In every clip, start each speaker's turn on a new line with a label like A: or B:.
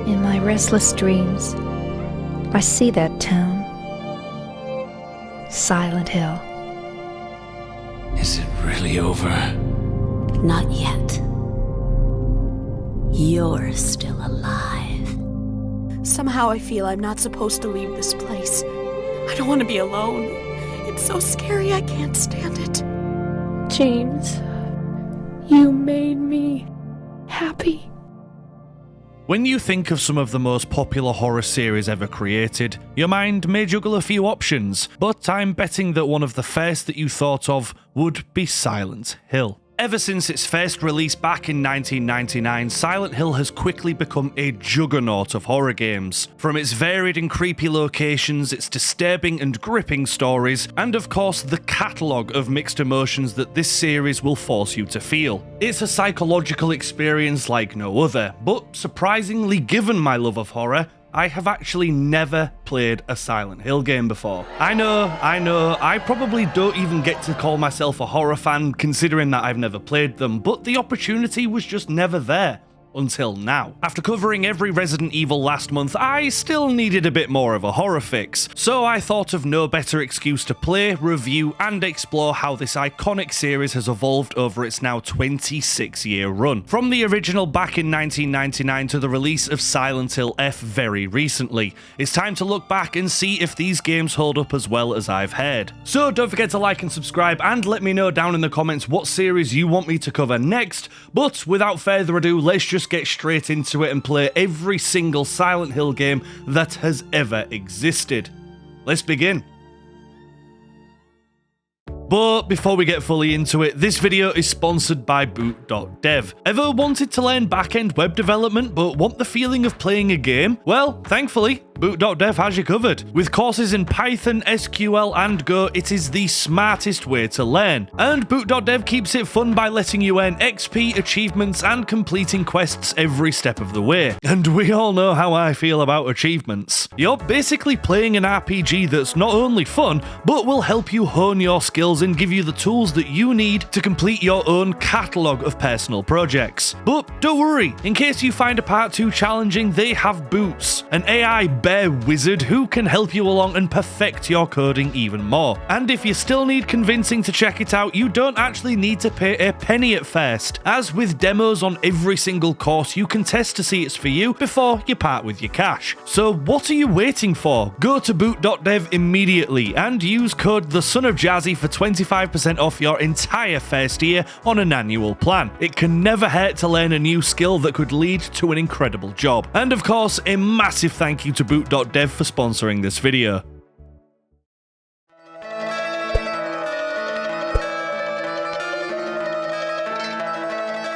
A: In my restless dreams, I see that town. Silent Hill.
B: Is it really over?
C: Not yet. You're still alive.
D: Somehow I feel I'm not supposed to leave this place. I don't want to be alone. It's so scary, I can't stand it.
A: James, you made me happy.
E: When you think of some of the most popular horror series ever created, your mind may juggle a few options, but I'm betting that one of the first that you thought of would be Silent Hill. Ever since its first release back in 1999, Silent Hill has quickly become a juggernaut of horror games. From its varied and creepy locations, its disturbing and gripping stories, and of course the catalogue of mixed emotions that this series will force you to feel. It's a psychological experience like no other, but surprisingly, given my love of horror, I have actually never played a Silent Hill game before. I know, I probably don't even get to call myself a horror fan considering that I've never played them, but the opportunity was just never there. Until now. After covering every Resident Evil last month, I still needed a bit more of a horror fix, so I thought of no better excuse to play, review, and explore how this iconic series has evolved over its now 26-year run. From the original back in 1999 to the release of Silent Hill F very recently, it's time to look back and see if these games hold up as well as I've heard. So don't forget to like and subscribe, and let me know down in the comments what series you want me to cover next, but without further ado, let's just get straight into it and play every single Silent Hill game that has ever existed. Let's begin. But before we get fully into it, this video is sponsored by Boot.dev. Ever wanted to learn back-end web development but want the feeling of playing a game? Well, thankfully, Boot.dev has you covered. With courses in Python, SQL, and Go, it is the smartest way to learn. And Boot.dev keeps it fun by letting you earn XP, achievements, and completing quests every step of the way. And we all know how I feel about achievements. You're basically playing an RPG that's not only fun, but will help you hone your skills and give you the tools that you need to complete your own catalogue of personal projects. But don't worry, in case you find a part too challenging, they have Boots, an AI bear wizard who can help you along and perfect your coding even more. And if you still need convincing to check it out, you don't actually need to pay a penny at first, as with demos on every single course, you can test to see it's for you before you part with your cash. So what are you waiting for? Go to Boot.dev immediately and use code TheSonOfJazzy for 25% off your entire first year on an annual plan. It can never hurt to learn a new skill that could lead to an incredible job. And of course, a massive thank you to Boot.dev for sponsoring this video.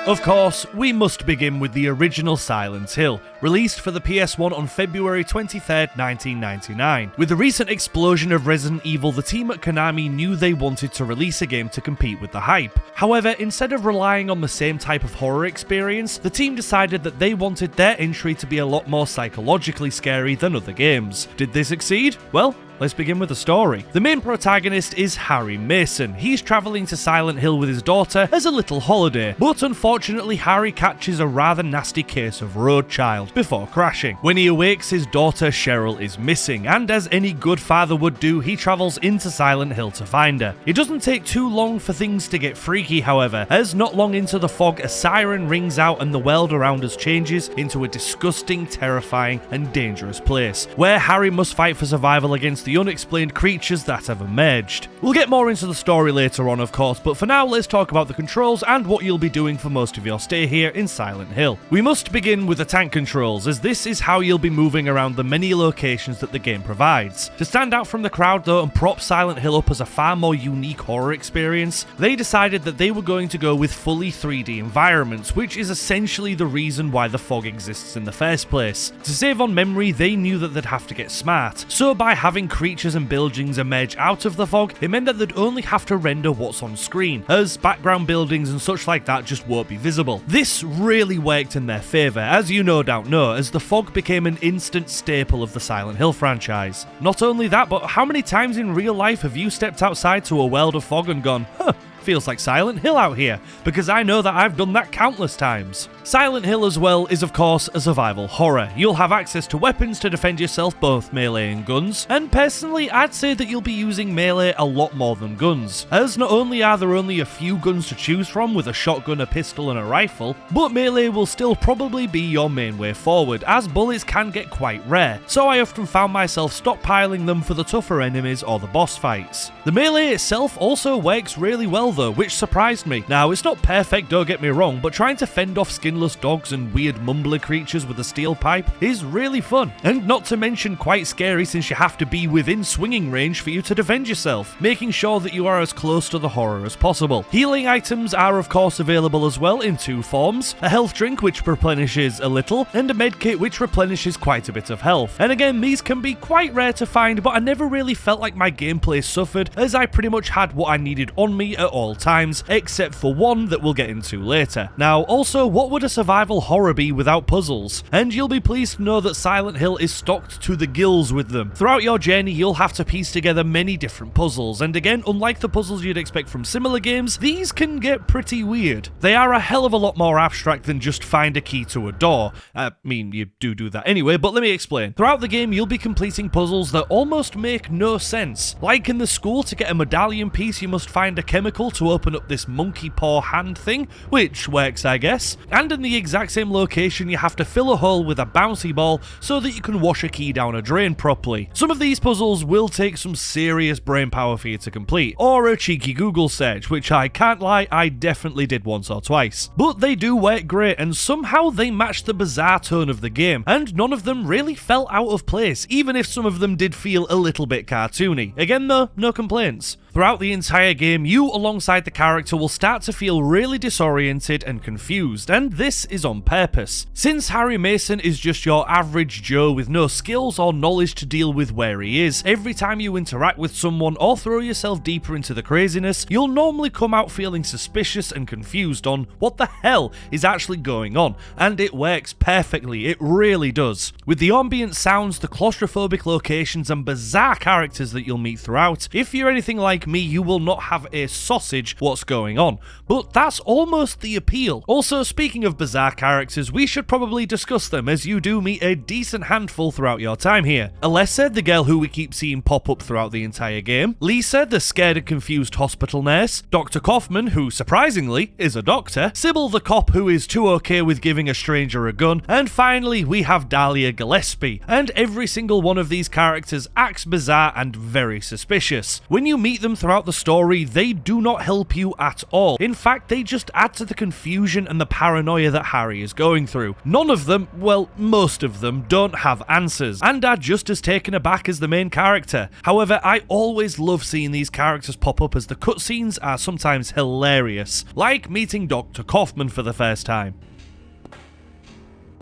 E: Of course, we must begin with the original Silent Hill, released for the PS1 on February 23rd, 1999. With the recent explosion of Resident Evil, the team at Konami knew they wanted to release a game to compete with the hype. However, instead of relying on the same type of horror experience, the team decided that they wanted their entry to be a lot more psychologically scary than other games. Did they succeed? Well, let's begin with the story. The main protagonist is Harry Mason. He's travelling to Silent Hill with his daughter as a little holiday, but unfortunately Harry catches a rather nasty case of road child before crashing. When he awakes, his daughter Cheryl is missing, and as any good father would do, he travels into Silent Hill to find her. It doesn't take too long for things to get freaky, however, as not long into the fog, a siren rings out and the world around us changes into a disgusting, terrifying, and dangerous place, where Harry must fight for survival against the unexplained creatures that have emerged. We'll get more into the story later on, of course, but for now let's talk about the controls and what you'll be doing for most of your stay here in Silent Hill. We must begin with the tank controls, as this is how you'll be moving around the many locations that the game provides. To stand out from the crowd though and prop Silent Hill up as a far more unique horror experience, they decided that they were going to go with fully 3D environments, which is essentially the reason why the fog exists in the first place. To save on memory, they knew that they'd have to get smart, so by having creatures and buildings emerge out of the fog, it meant that they'd only have to render what's on screen, as background buildings and such like that just won't be visible. This really worked in their favour, as you no doubt know, as the fog became an instant staple of the Silent Hill franchise. Not only that, but how many times in real life have you stepped outside to a world of fog and gone, huh, Feels like Silent Hill out here, because I know that I've done that countless times. Silent Hill as well is of course a survival horror. You'll have access to weapons to defend yourself, both melee and guns, and personally I'd say that you'll be using melee a lot more than guns, as not only are there only a few guns to choose from with a shotgun, a pistol and a rifle, but melee will still probably be your main way forward, as bullets can get quite rare, so I often found myself stockpiling them for the tougher enemies or the boss fights. The melee itself also works really well though, which surprised me. Now it's not perfect, don't get me wrong, but trying to fend off skinless dogs and weird mumbler creatures with a steel pipe is really fun, and not to mention quite scary since you have to be within swinging range for you to defend yourself, making sure that you are as close to the horror as possible. Healing items are of course available as well in two forms, a health drink which replenishes a little, and a medkit which replenishes quite a bit of health. And again, these can be quite rare to find, but I never really felt like my gameplay suffered, as I pretty much had what I needed on me at all times, except for one that we'll get into later. Now also, what would a survival horror be without puzzles? And you'll be pleased to know that Silent Hill is stocked to the gills with them. Throughout your journey you'll have to piece together many different puzzles, and again, unlike the puzzles you'd expect from similar games, these can get pretty weird. They are a hell of a lot more abstract than just find a key to a door. I mean, you do that anyway, but let me explain. Throughout the game you'll be completing puzzles that almost make no sense. Like in the school, to get a medallion piece you must find a chemical to open up this monkey paw hand thing, which works I guess, and in the exact same location you have to fill a hole with a bouncy ball so that you can wash a key down a drain properly. Some of these puzzles will take some serious brain power for you to complete, or a cheeky Google search, which I can't lie, I definitely did once or twice. But they do work great, and somehow they match the bizarre tone of the game, and none of them really felt out of place, even if some of them did feel a little bit cartoony. Again though, no complaints. Throughout the entire game, you alongside the character will start to feel really disoriented and confused, and this is on purpose. Since Harry Mason is just your average Joe with no skills or knowledge to deal with where he is, every time you interact with someone or throw yourself deeper into the craziness, you'll normally come out feeling suspicious and confused on what the hell is actually going on, and it works perfectly, it really does. With the ambient sounds, the claustrophobic locations and bizarre characters that you'll meet throughout, if you're anything like me, you will not have a sausage what's going on, but that's almost the appeal. Also, speaking of bizarre characters, we should probably discuss them, as you do meet a decent handful throughout your time here. Alessa, the girl who we keep seeing pop up throughout the entire game, Lisa, the scared and confused hospital nurse, Dr. Kaufman, who surprisingly is a doctor, Sybil the cop who is too okay with giving a stranger a gun, and finally we have Dahlia Gillespie, and every single one of these characters acts bizarre and very suspicious. When you meet them throughout the story, they do not help you at all. In fact, they just add to the confusion and the paranoia that Harry is going through. None of them, well, most of them, don't have answers, and are just as taken aback as the main character. However, I always love seeing these characters pop up, as the cutscenes are sometimes hilarious, like meeting Dr. Kaufman for the first time.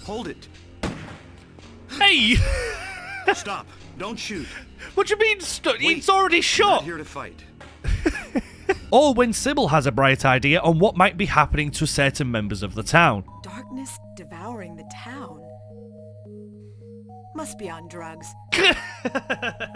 B: Hold it.
E: Hey!
B: Stop. Don't shoot.
E: What do you mean? It's already
B: I'm
E: shot!
B: not here to fight.
E: Or when Sybil has a bright idea on what might be happening to certain members of the town.
D: Darkness devouring the town. Must be on drugs.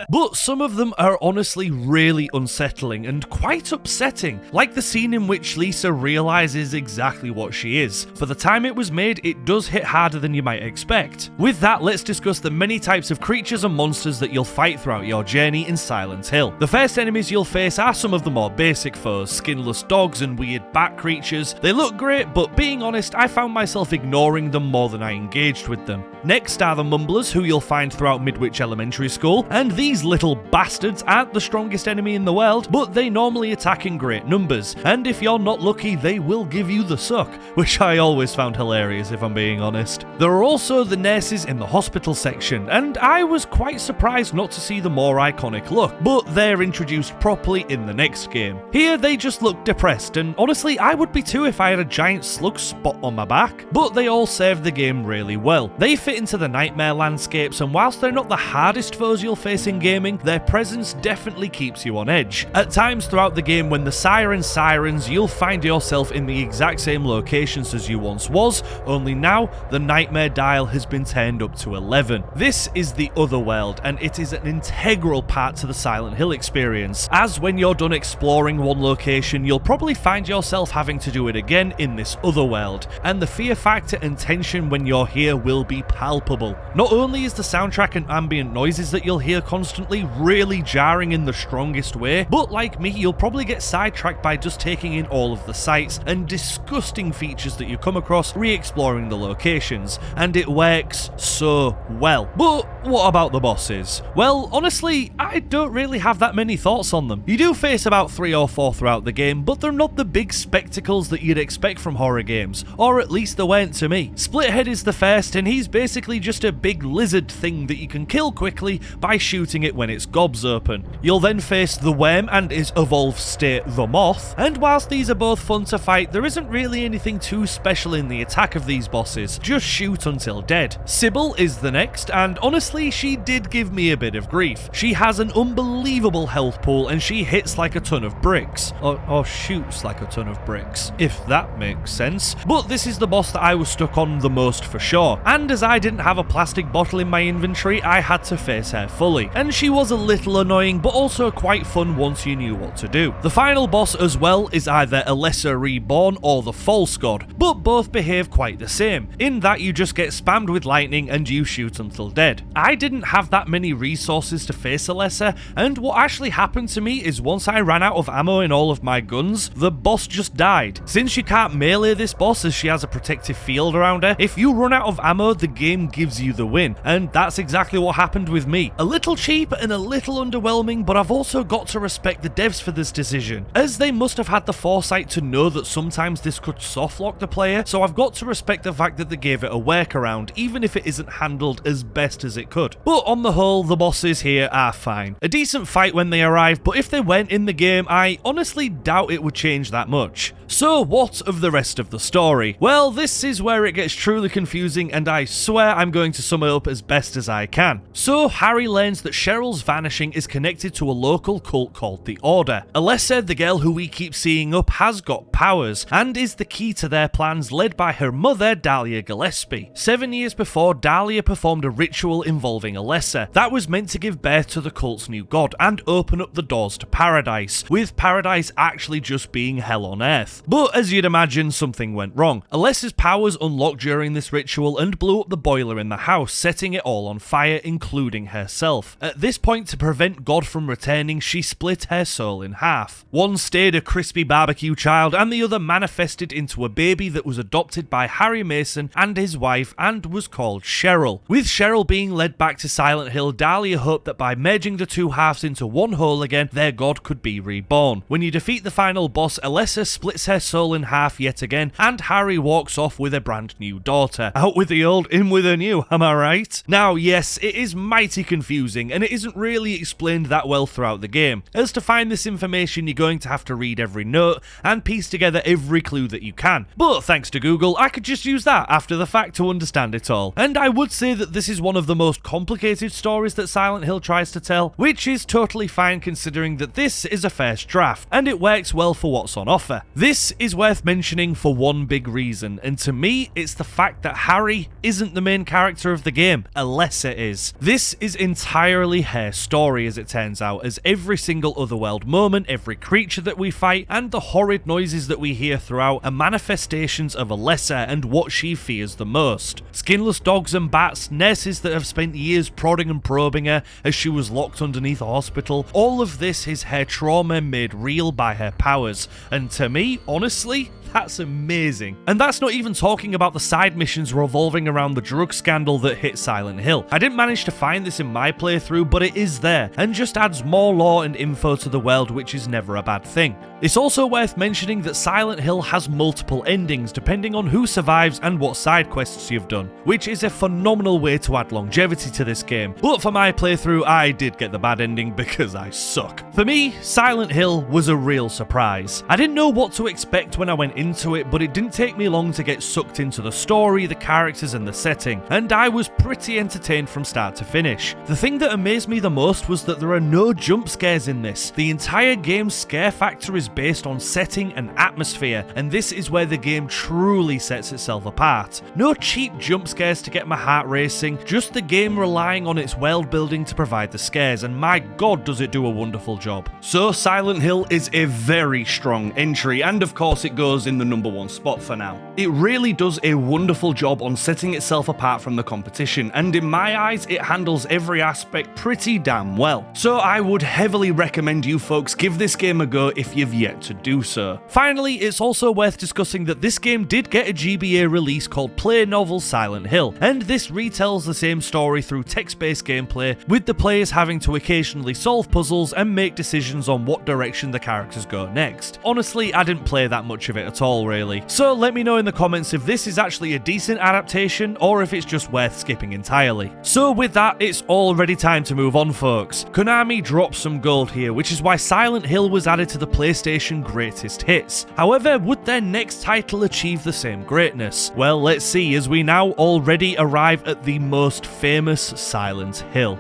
E: But some of them are honestly really unsettling and quite upsetting, like the scene in which Lisa realizes exactly what she is. For the time it was made, it does hit harder than you might expect. With that, let's discuss the many types of creatures and monsters that you'll fight throughout your journey in Silent Hill. The first enemies you'll face are some of the more basic foes, skinless dogs and weird bat creatures. They look great, but being honest, I found myself ignoring them more than I engaged with them. Next are the mumblers, who you'll find throughout Midwich Elementary School, and these little bastards aren't the strongest enemy in the world, but they normally attack in great numbers, and if you're not lucky, they will give you the suck, which I always found hilarious if I'm being honest. There are also the nurses in the hospital section, and I was quite surprised not to see the more iconic look, but they're introduced properly in the next game. Here they just look depressed, and honestly I would be too if I had a giant slug spot on my back, but they all serve the game really well. They fit into the nightmare landscapes, and whilst they're not the hardest foes you'll face in gaming, their presence definitely keeps you on edge. At times throughout the game when the sirens, you'll find yourself in the exact same locations as you once was, only now the nightmare dial has been turned up to 11. This is the Otherworld, and it is an integral part to the Silent Hill experience, as when you're done exploring one location, you'll probably find yourself having to do it again in this Otherworld, and the fear factor and tension when you're here will be palpable. Not only is the soundtrack and ambient noises that you'll hear constantly really jarring in the strongest way, but like me, you'll probably get sidetracked by just taking in all of the sights and disgusting features that you come across re-exploring the locations, and it works so well. But what about the bosses? Well, honestly, I don't really have that many thoughts on them. You do face about 3 or 4 throughout the game, but they're not the big spectacles that you'd expect from horror games, or at least they weren't to me. Splithead is the first, and he's basically just a big lizard thing that you can kill quickly by shooting it when its gob's open. You'll then face the Worm and his evolved state, the Moth, and whilst these are both fun to fight, there isn't really anything too special in the attack of these bosses, just shoot until dead. Sybil is the next, and honestly, she did give me a bit of grief. She has an unbelievable health pool and she hits like a ton of bricks, or shoots like a ton of bricks, if that makes sense. But this is the boss that I was stuck on the most for sure, and as I didn't have a plastic bottle in my inventory, I had to face her fully, and she was a little annoying but also quite fun once you knew what to do. The final boss as well is either Alessa Reborn or the False God, but both behave quite the same, in that you just get spammed with lightning and you shoot until dead. I didn't have that many resources to face Alessa, and what actually happened to me is once I ran out of ammo in all of my guns, the boss just died. Since you can't melee this boss as she has a protective field around her, if you run out of ammo, the game gives you the win, and that's exactly what happened with me. A little cheap and a little underwhelming, but I've also got to respect the devs for this decision, as they must have had the foresight to know that sometimes this could softlock the player, so I've got to respect the fact that they gave it a workaround, even if it isn't handled as best as it could. But on the whole, the bosses here are fine. A decent fight when they arrive, but if they weren't in the game, I honestly doubt it would change that much. So what of the rest of the story? Well, this is where it gets truly confusing, and I swear I'm going to sum it up as best as I can. So Harry learns that Cheryl's vanishing is connected to a local cult called the Order. Alessa, the girl who we keep seeing up, has got powers, and is the key to their plans led by her mother, Dahlia Gillespie. 7 years before, Dahlia performed a ritual involving Alessa that was meant to give birth to the cult's new god and open up the doors to paradise, with paradise actually just being hell on earth. But as you'd imagine, something went wrong. Alessa's powers unlocked during this ritual and blew up the boiler in the house, setting it all on fire, including herself. At this point, to prevent God from returning, she split her soul in half. One stayed a crispy barbecue child, and the other manifested into a baby that was adopted by Harry Mason and his wife and was called Cheryl. With Cheryl being led back to Silent Hill, Dahlia hoped that by merging the two halves into one whole again, their god could be reborn. When you defeat the final boss, Alessa splits her soul in half yet again, and Harry walks off with a brand new daughter. Out with the old, in with the new, am I right? Now, yes, it is mighty confusing, and it isn't really explained that well throughout the game, as to find this information you're going to have to read every note and piece together every clue that you can. But thanks to Google, I could just use that after the fact to understand it all. And I would say that this is one of the most complicated stories that Silent Hill tries to tell, which is totally fine considering that this is a first draft, and it works well for what's on offer. This is worth mentioning for one big reason, and to me, it's the fact that Harry isn't the main character of the game, Alessa is. This is entirely her story, as it turns out, as every single Otherworld moment, every creature that we fight, and the horrid noises that we hear throughout are manifestations of Alessa and what she fears the most. Skinless dogs and bats, nurses that have spent years prodding and probing her as she was locked underneath a hospital, all of this is her trauma made real by her powers, and to me, honestly, that's amazing. And that's not even talking about the side missions revolving around the drug scandal that hit Silent Hill. I didn't manage to find this in my playthrough, but it is there, and just adds more lore and info to the world, which is never a bad thing. It's also worth mentioning that Silent Hill has multiple endings depending on who survives and what side quests you've done, which is a phenomenal way to add longevity to this game. But for my playthrough, I did get the bad ending because I suck. For me, Silent Hill was a real surprise. I didn't know what to expect when I went into it, but it didn't take me long to get sucked into the story, the characters and the setting, and I was pretty entertained from start to finish. damage. The thing that amazed me the most was that there are no jump scares in this. The entire game's scare factor is based on setting and atmosphere, and this is where the game truly sets itself apart. No cheap jump scares to get my heart racing, just the game relying on its world building to provide the scares, and my god does it do a wonderful job. So Silent Hill is a very strong entry, and of course it goes in the #1 spot for now. It really does a wonderful job on setting itself apart from the competition, and in my eyes it handles every aspect pretty damn well. So I would heavily recommend you folks give this game a go if you've yet to do so. Finally, it's also worth discussing that this game did get a GBA release called Play Novel Silent Hill, and this retells the same story through text-based gameplay, with the players having to occasionally solve puzzles and make decisions on what direction the characters go next. Honestly, I didn't play that much of it at all really, so let me know in the comments if this is actually a decent adaptation or if it's just worth skipping entirely. So with that, it's already time to move on folks. Konami dropped some gold here, which is why Silent Hill was added to the PlayStation Greatest Hits. However, would their next title achieve the same greatness? Well, let's see as we now already arrive at the most famous Silent Hill.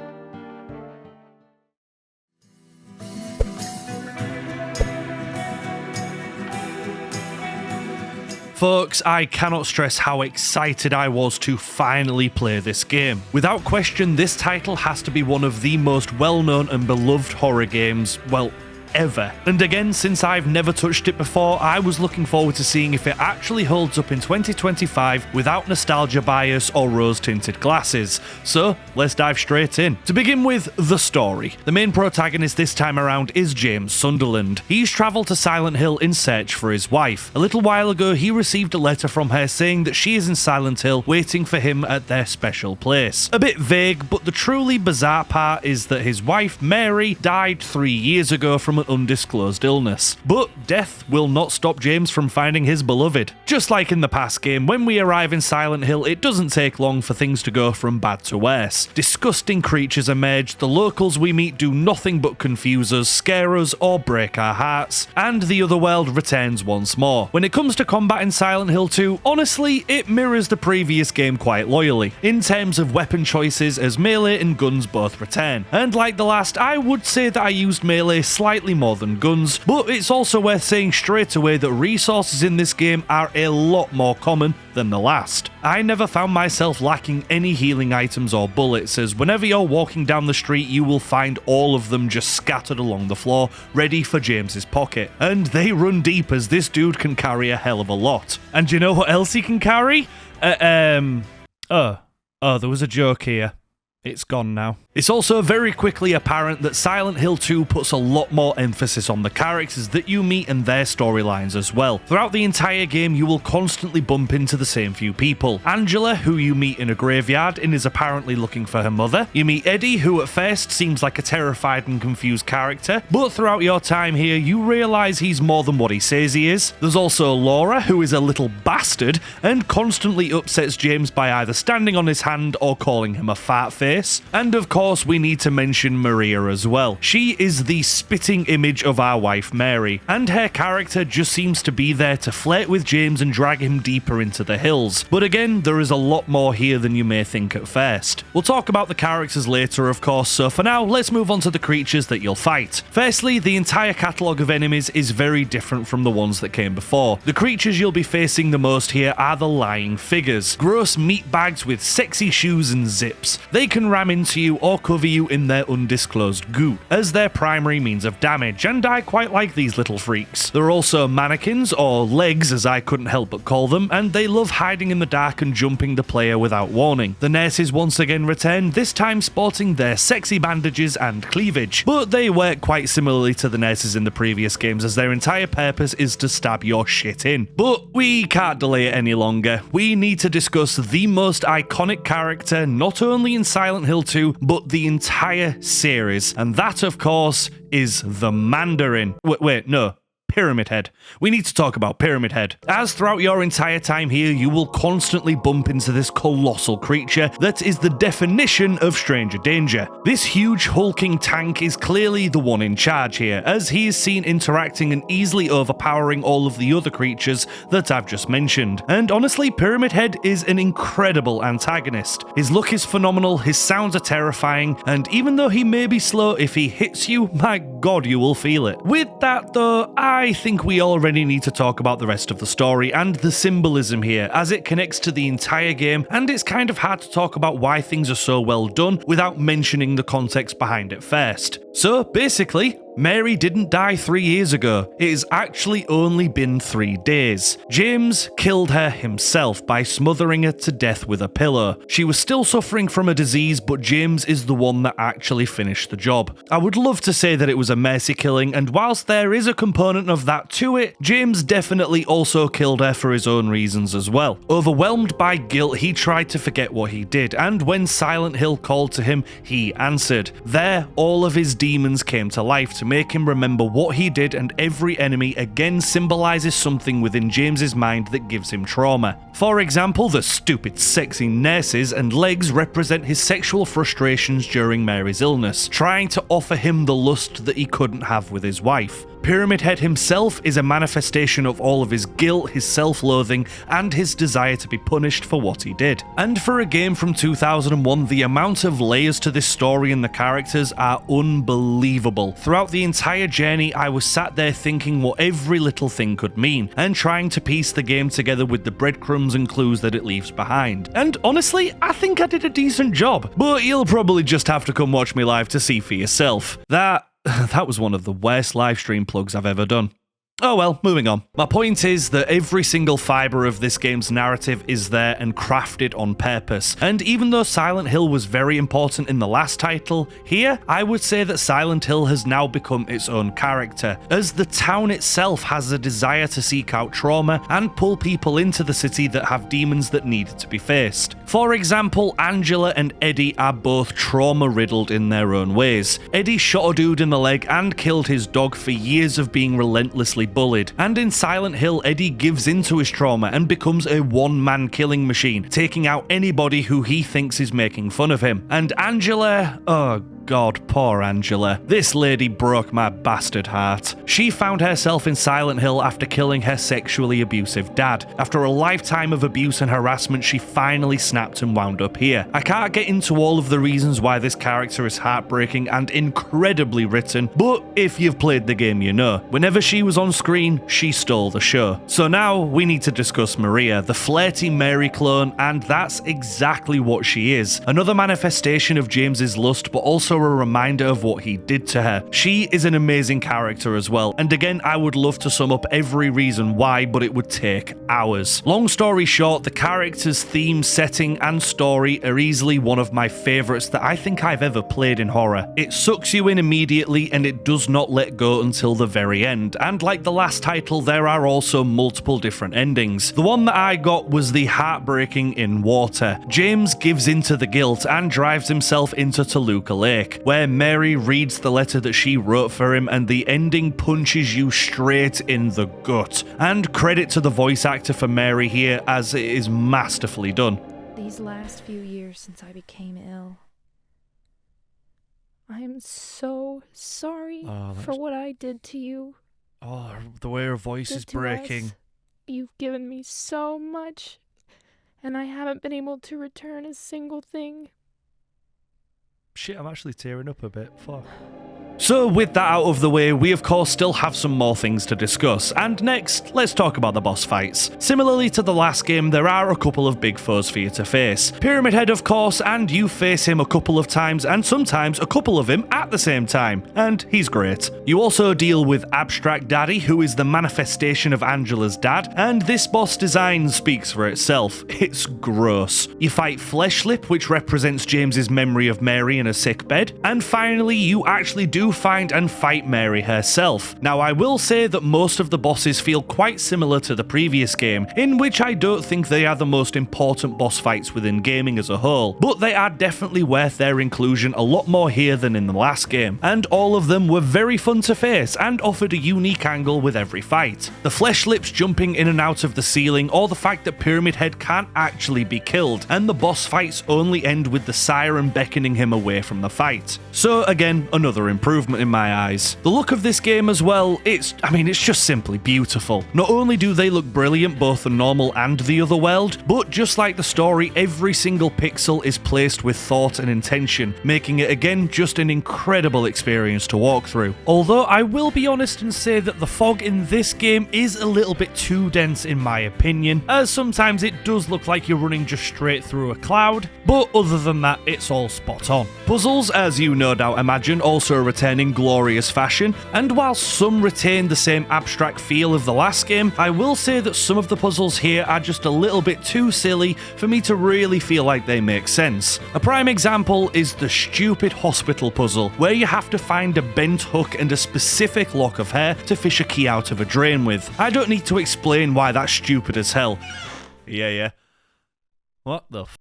E: Folks, I cannot stress how excited I was to finally play this game. Without question, this title has to be one of the most well-known and beloved horror games, well, ever. And again, since I've never touched it before, I was looking forward to seeing if it actually holds up in 2025 without nostalgia bias or rose-tinted glasses. So, let's dive straight in. To begin with, the story. The main protagonist this time around is James Sunderland. He's travelled to Silent Hill in search for his wife. A little while ago, he received a letter from her saying that she is in Silent Hill waiting for him at their special place. A bit vague, but the truly bizarre part is that his wife, Mary, died 3 years ago from an undisclosed illness. But death will not stop James from finding his beloved. Just like in the past game, when we arrive in Silent Hill, it doesn't take long for things to go from bad to worse. Disgusting creatures emerge, the locals we meet do nothing but confuse us, scare us, or break our hearts, and the other world returns once more. When it comes to combat in Silent Hill 2, honestly, it mirrors the previous game quite loyally, in terms of weapon choices, as melee and guns both return. And like the last, I would say that I used melee slightly more than guns, but it's also worth saying straight away that resources in this game are a lot more common than the last. I never found myself lacking any healing items or bullets, as whenever you're walking down the street you will find all of them just scattered along the floor, ready for James's pocket. And they run deep, as this dude can carry a hell of a lot. And you know what else he can carry? Oh, there was a joke here. It's gone now. It's also very quickly apparent that Silent Hill 2 puts a lot more emphasis on the characters that you meet and their storylines as well. Throughout the entire game, you will constantly bump into the same few people. Angela, who you meet in a graveyard and is apparently looking for her mother. You meet Eddie, who at first seems like a terrified and confused character, but throughout your time here, you realise he's more than what he says he is. There's also Laura, who is a little bastard and constantly upsets James by either standing on his hand or calling him a fat face. And of course, we need to mention Maria as well. She is the spitting image of our wife Mary, and her character just seems to be there to flirt with James and drag him deeper into the hills. But again, there is a lot more here than you may think at first. We'll talk about the characters later, of course, so for now, let's move on to the creatures that you'll fight. Firstly, the entire catalogue of enemies is very different from the ones that came before. The creatures you'll be facing the most here are the lying figures. Gross meat bags with sexy shoes and zips. They can ram into you or cover you in their undisclosed goo as their primary means of damage, and I quite like these little freaks. There are also mannequins, or legs as I couldn't help but call them, and they love hiding in the dark and jumping the player without warning. The nurses once again return, this time sporting their sexy bandages and cleavage, but they work quite similarly to the nurses in the previous games, as their entire purpose is to stab your shit in. But we can't delay it any longer. We need to discuss the most iconic character, not only in Silent Hill 2, but the entire series, and that of course is the Mandarin. Wait, no. Pyramid Head. We need to talk about Pyramid Head, as throughout your entire time here, you will constantly bump into this colossal creature that is the definition of stranger danger. This huge hulking tank is clearly the one in charge here, as he is seen interacting and easily overpowering all of the other creatures that I've just mentioned. And honestly, Pyramid Head is an incredible antagonist. His look is phenomenal, his sounds are terrifying, and even though he may be slow, if he hits you, my god, you will feel it. With that though, I think we already need to talk about the rest of the story and the symbolism here, as it connects to the entire game, and it's kind of hard to talk about why things are so well done without mentioning the context behind it first. So basically, Mary didn't die 3 years ago. It has actually only been 3 days. James killed her himself by smothering her to death with a pillow. She was still suffering from a disease, but James is the one that actually finished the job. I would love to say that it was a mercy killing, and whilst there is a component of that to it, James definitely also killed her for his own reasons as well. Overwhelmed by guilt, he tried to forget what he did, and when Silent Hill called to him, he answered. There, all of his demons came to life to make him remember what he did, and every enemy again symbolizes something within James's mind that gives him trauma. For example, the stupid sexy nurses and legs represent his sexual frustrations during Mary's illness, trying to offer him the lust that he couldn't have with his wife. Pyramid Head himself is a manifestation of all of his guilt, his self-loathing, and his desire to be punished for what he did. And for a game from 2001, the amount of layers to this story and the characters are unbelievable. Throughout the entire journey, I was sat there thinking what every little thing could mean, and trying to piece the game together with the breadcrumbs and clues that it leaves behind. And honestly, I think I did a decent job, but you'll probably just have to come watch me live to see for yourself. That was one of the worst livestream plugs I've ever done. Oh well, moving on. My point is that every single fibre of this game's narrative is there and crafted on purpose. And even though Silent Hill was very important in the last title, here I would say that Silent Hill has now become its own character, as the town itself has a desire to seek out trauma and pull people into the city that have demons that need to be faced. For example, Angela and Eddie are both trauma-riddled in their own ways. Eddie shot a dude in the leg and killed his dog for years of being relentlessly bullied, and in Silent Hill, Eddie gives into his trauma and becomes a one-man killing machine, taking out anybody who he thinks is making fun of him. And Angela, oh god, poor Angela. This lady broke my bastard heart. She found herself in Silent Hill after killing her sexually abusive dad. After a lifetime of abuse and harassment, she finally snapped and wound up here. I can't get into all of the reasons why this character is heartbreaking and incredibly written, but if you've played the game, you know. Whenever she was on screen, she stole the show. So now we need to discuss Maria, the flirty Mary clone, and that's exactly what she is. Another manifestation of James's lust, but also a reminder of what he did to her. She is an amazing character as well, and again, I would love to sum up every reason why, but it would take hours. Long story short, the character's theme, setting, and story are easily one of my favourites that I think I've ever played in horror. It sucks you in immediately, and it does not let go until the very end, and like the last title, there are also multiple different endings. The one that I got was the heartbreaking in water. James gives into the guilt and drives himself into Toluca Lake, where Mary reads the letter that she wrote for him, and the ending punches you straight in the gut. And credit to the voice actor for Mary here, as it is masterfully done.
A: These last few years since I became ill, I am so sorry for what I did to you.
E: Oh, the way her voice is breaking.
A: You've given me so much, and I haven't been able to return a single thing.
E: Shit, I'm actually tearing up a bit. Fuck. So with that out of the way, we of course still have some more things to discuss, and next, let's talk about the boss fights. Similarly to the last game, there are a couple of big foes for you to face. Pyramid Head of course, and you face him a couple of times, and sometimes a couple of him at the same time, and he's great. You also deal with Abstract Daddy, who is the manifestation of Angela's dad, and this boss design speaks for itself. It's gross. You fight Fleshlip, which represents James's memory of Mary in a sick bed, and finally you actually do do find and fight Mary herself. Now, I will say that most of the bosses feel quite similar to the previous game, in which I don't think they are the most important boss fights within gaming as a whole, but they are definitely worth their inclusion a lot more here than in the last game, and all of them were very fun to face and offered a unique angle with every fight. The flesh lips jumping in and out of the ceiling, or the fact that Pyramid Head can't actually be killed, and the boss fights only end with the siren beckoning him away from the fight. So again, another improvement in my eyes. The look of this game as well, it's just simply beautiful. Not only do they look brilliant, both the normal and the other world, but just like the story, every single pixel is placed with thought and intention, making it again just an incredible experience to walk through. Although I will be honest and say that the fog in this game is a little bit too dense in my opinion, as sometimes it does look like you're running just straight through a cloud, but other than that, it's all spot on. Puzzles, as you no doubt imagine, also return in glorious fashion, and while some retain the same abstract feel of the last game, I will say that some of the puzzles here are just a little bit too silly for me to really feel like they make sense. A prime example is the stupid hospital puzzle, where you have to find a bent hook and a specific lock of hair to fish a key out of a drain with. I don't need to explain why that's stupid as hell. Yeah. What the f***?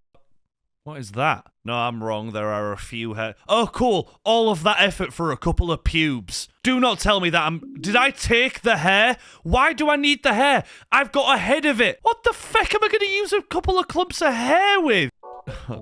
E: What is that? No, I'm wrong, there are a few hair. Oh, cool! All of that effort for a couple of pubes. Do not tell me that Did I take the hair? Why do I need the hair? I've got a head of it! What the feck am I gonna use a couple of clumps of hair with?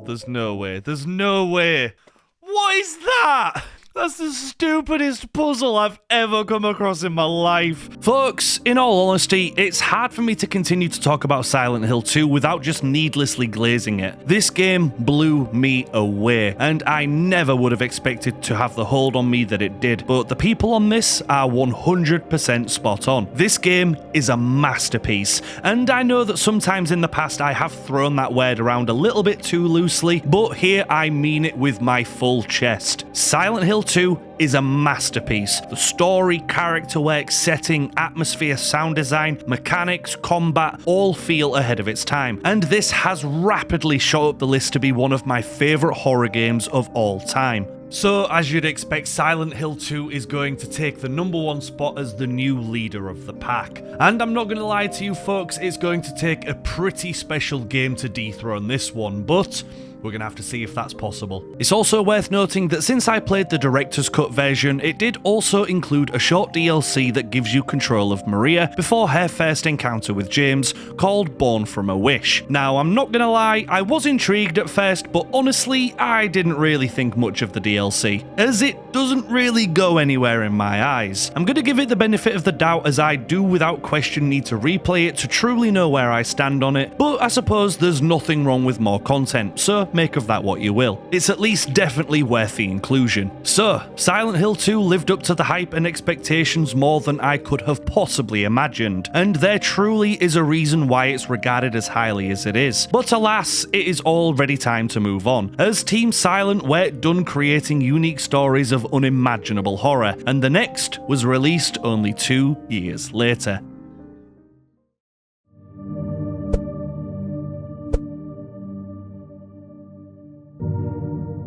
E: There's no way. There's no way. What is that? That's the stupidest puzzle I've ever come across in my life. Folks, in all honesty, it's hard for me to continue to talk about Silent Hill 2 without just needlessly glazing it. This game blew me away, and I never would have expected to have the hold on me that it did, but the people on this are 100% spot on. This game is a masterpiece, and I know that sometimes in the past I have thrown that word around a little bit too loosely, but here I mean it with my full chest. Silent Hill 2 is a masterpiece. The story, character work, setting, atmosphere, sound design, mechanics, combat all feel ahead of its time, and this has rapidly shot up the list to be one of my favourite horror games of all time. So, as you'd expect, Silent Hill 2 is going to take the #1 spot as the new leader of the pack. And I'm not going to lie to you folks, it's going to take a pretty special game to dethrone this one, but we're going to have to see if that's possible. It's also worth noting that since I played the director's cut version, it did also include a short DLC that gives you control of Maria before her first encounter with James, called Born from a Wish. Now, I'm not going to lie, I was intrigued at first, but honestly, I didn't really think much of the DLC, as it doesn't really go anywhere in my eyes. I'm going to give it the benefit of the doubt, as I do without question need to replay it to truly know where I stand on it, but I suppose there's nothing wrong with more content, so make of that what you will. It's at least definitely worth the inclusion. So, Silent Hill 2 lived up to the hype and expectations more than I could have possibly imagined, and there truly is a reason why it's regarded as highly as it is. But alas, it is already time to move on, as Team Silent weren't done creating unique stories of unimaginable horror, and the next was released only 2 years later.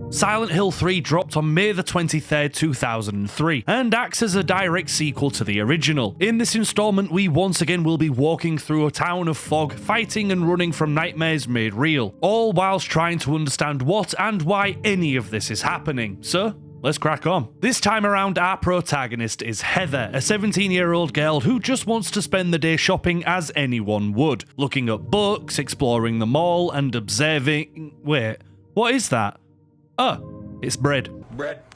E: Silent Hill 3 dropped on May the 23rd, 2003, and acts as a direct sequel to the original. In this installment, we once again will be walking through a town of fog, fighting and running from nightmares made real, all whilst trying to understand what and why any of this is happening. So, let's crack on. This time around, our protagonist is Heather, a 17-year-old girl who just wants to spend the day shopping as anyone would, looking at books, exploring the mall, and observing... Wait, what is that? Oh, it's bread.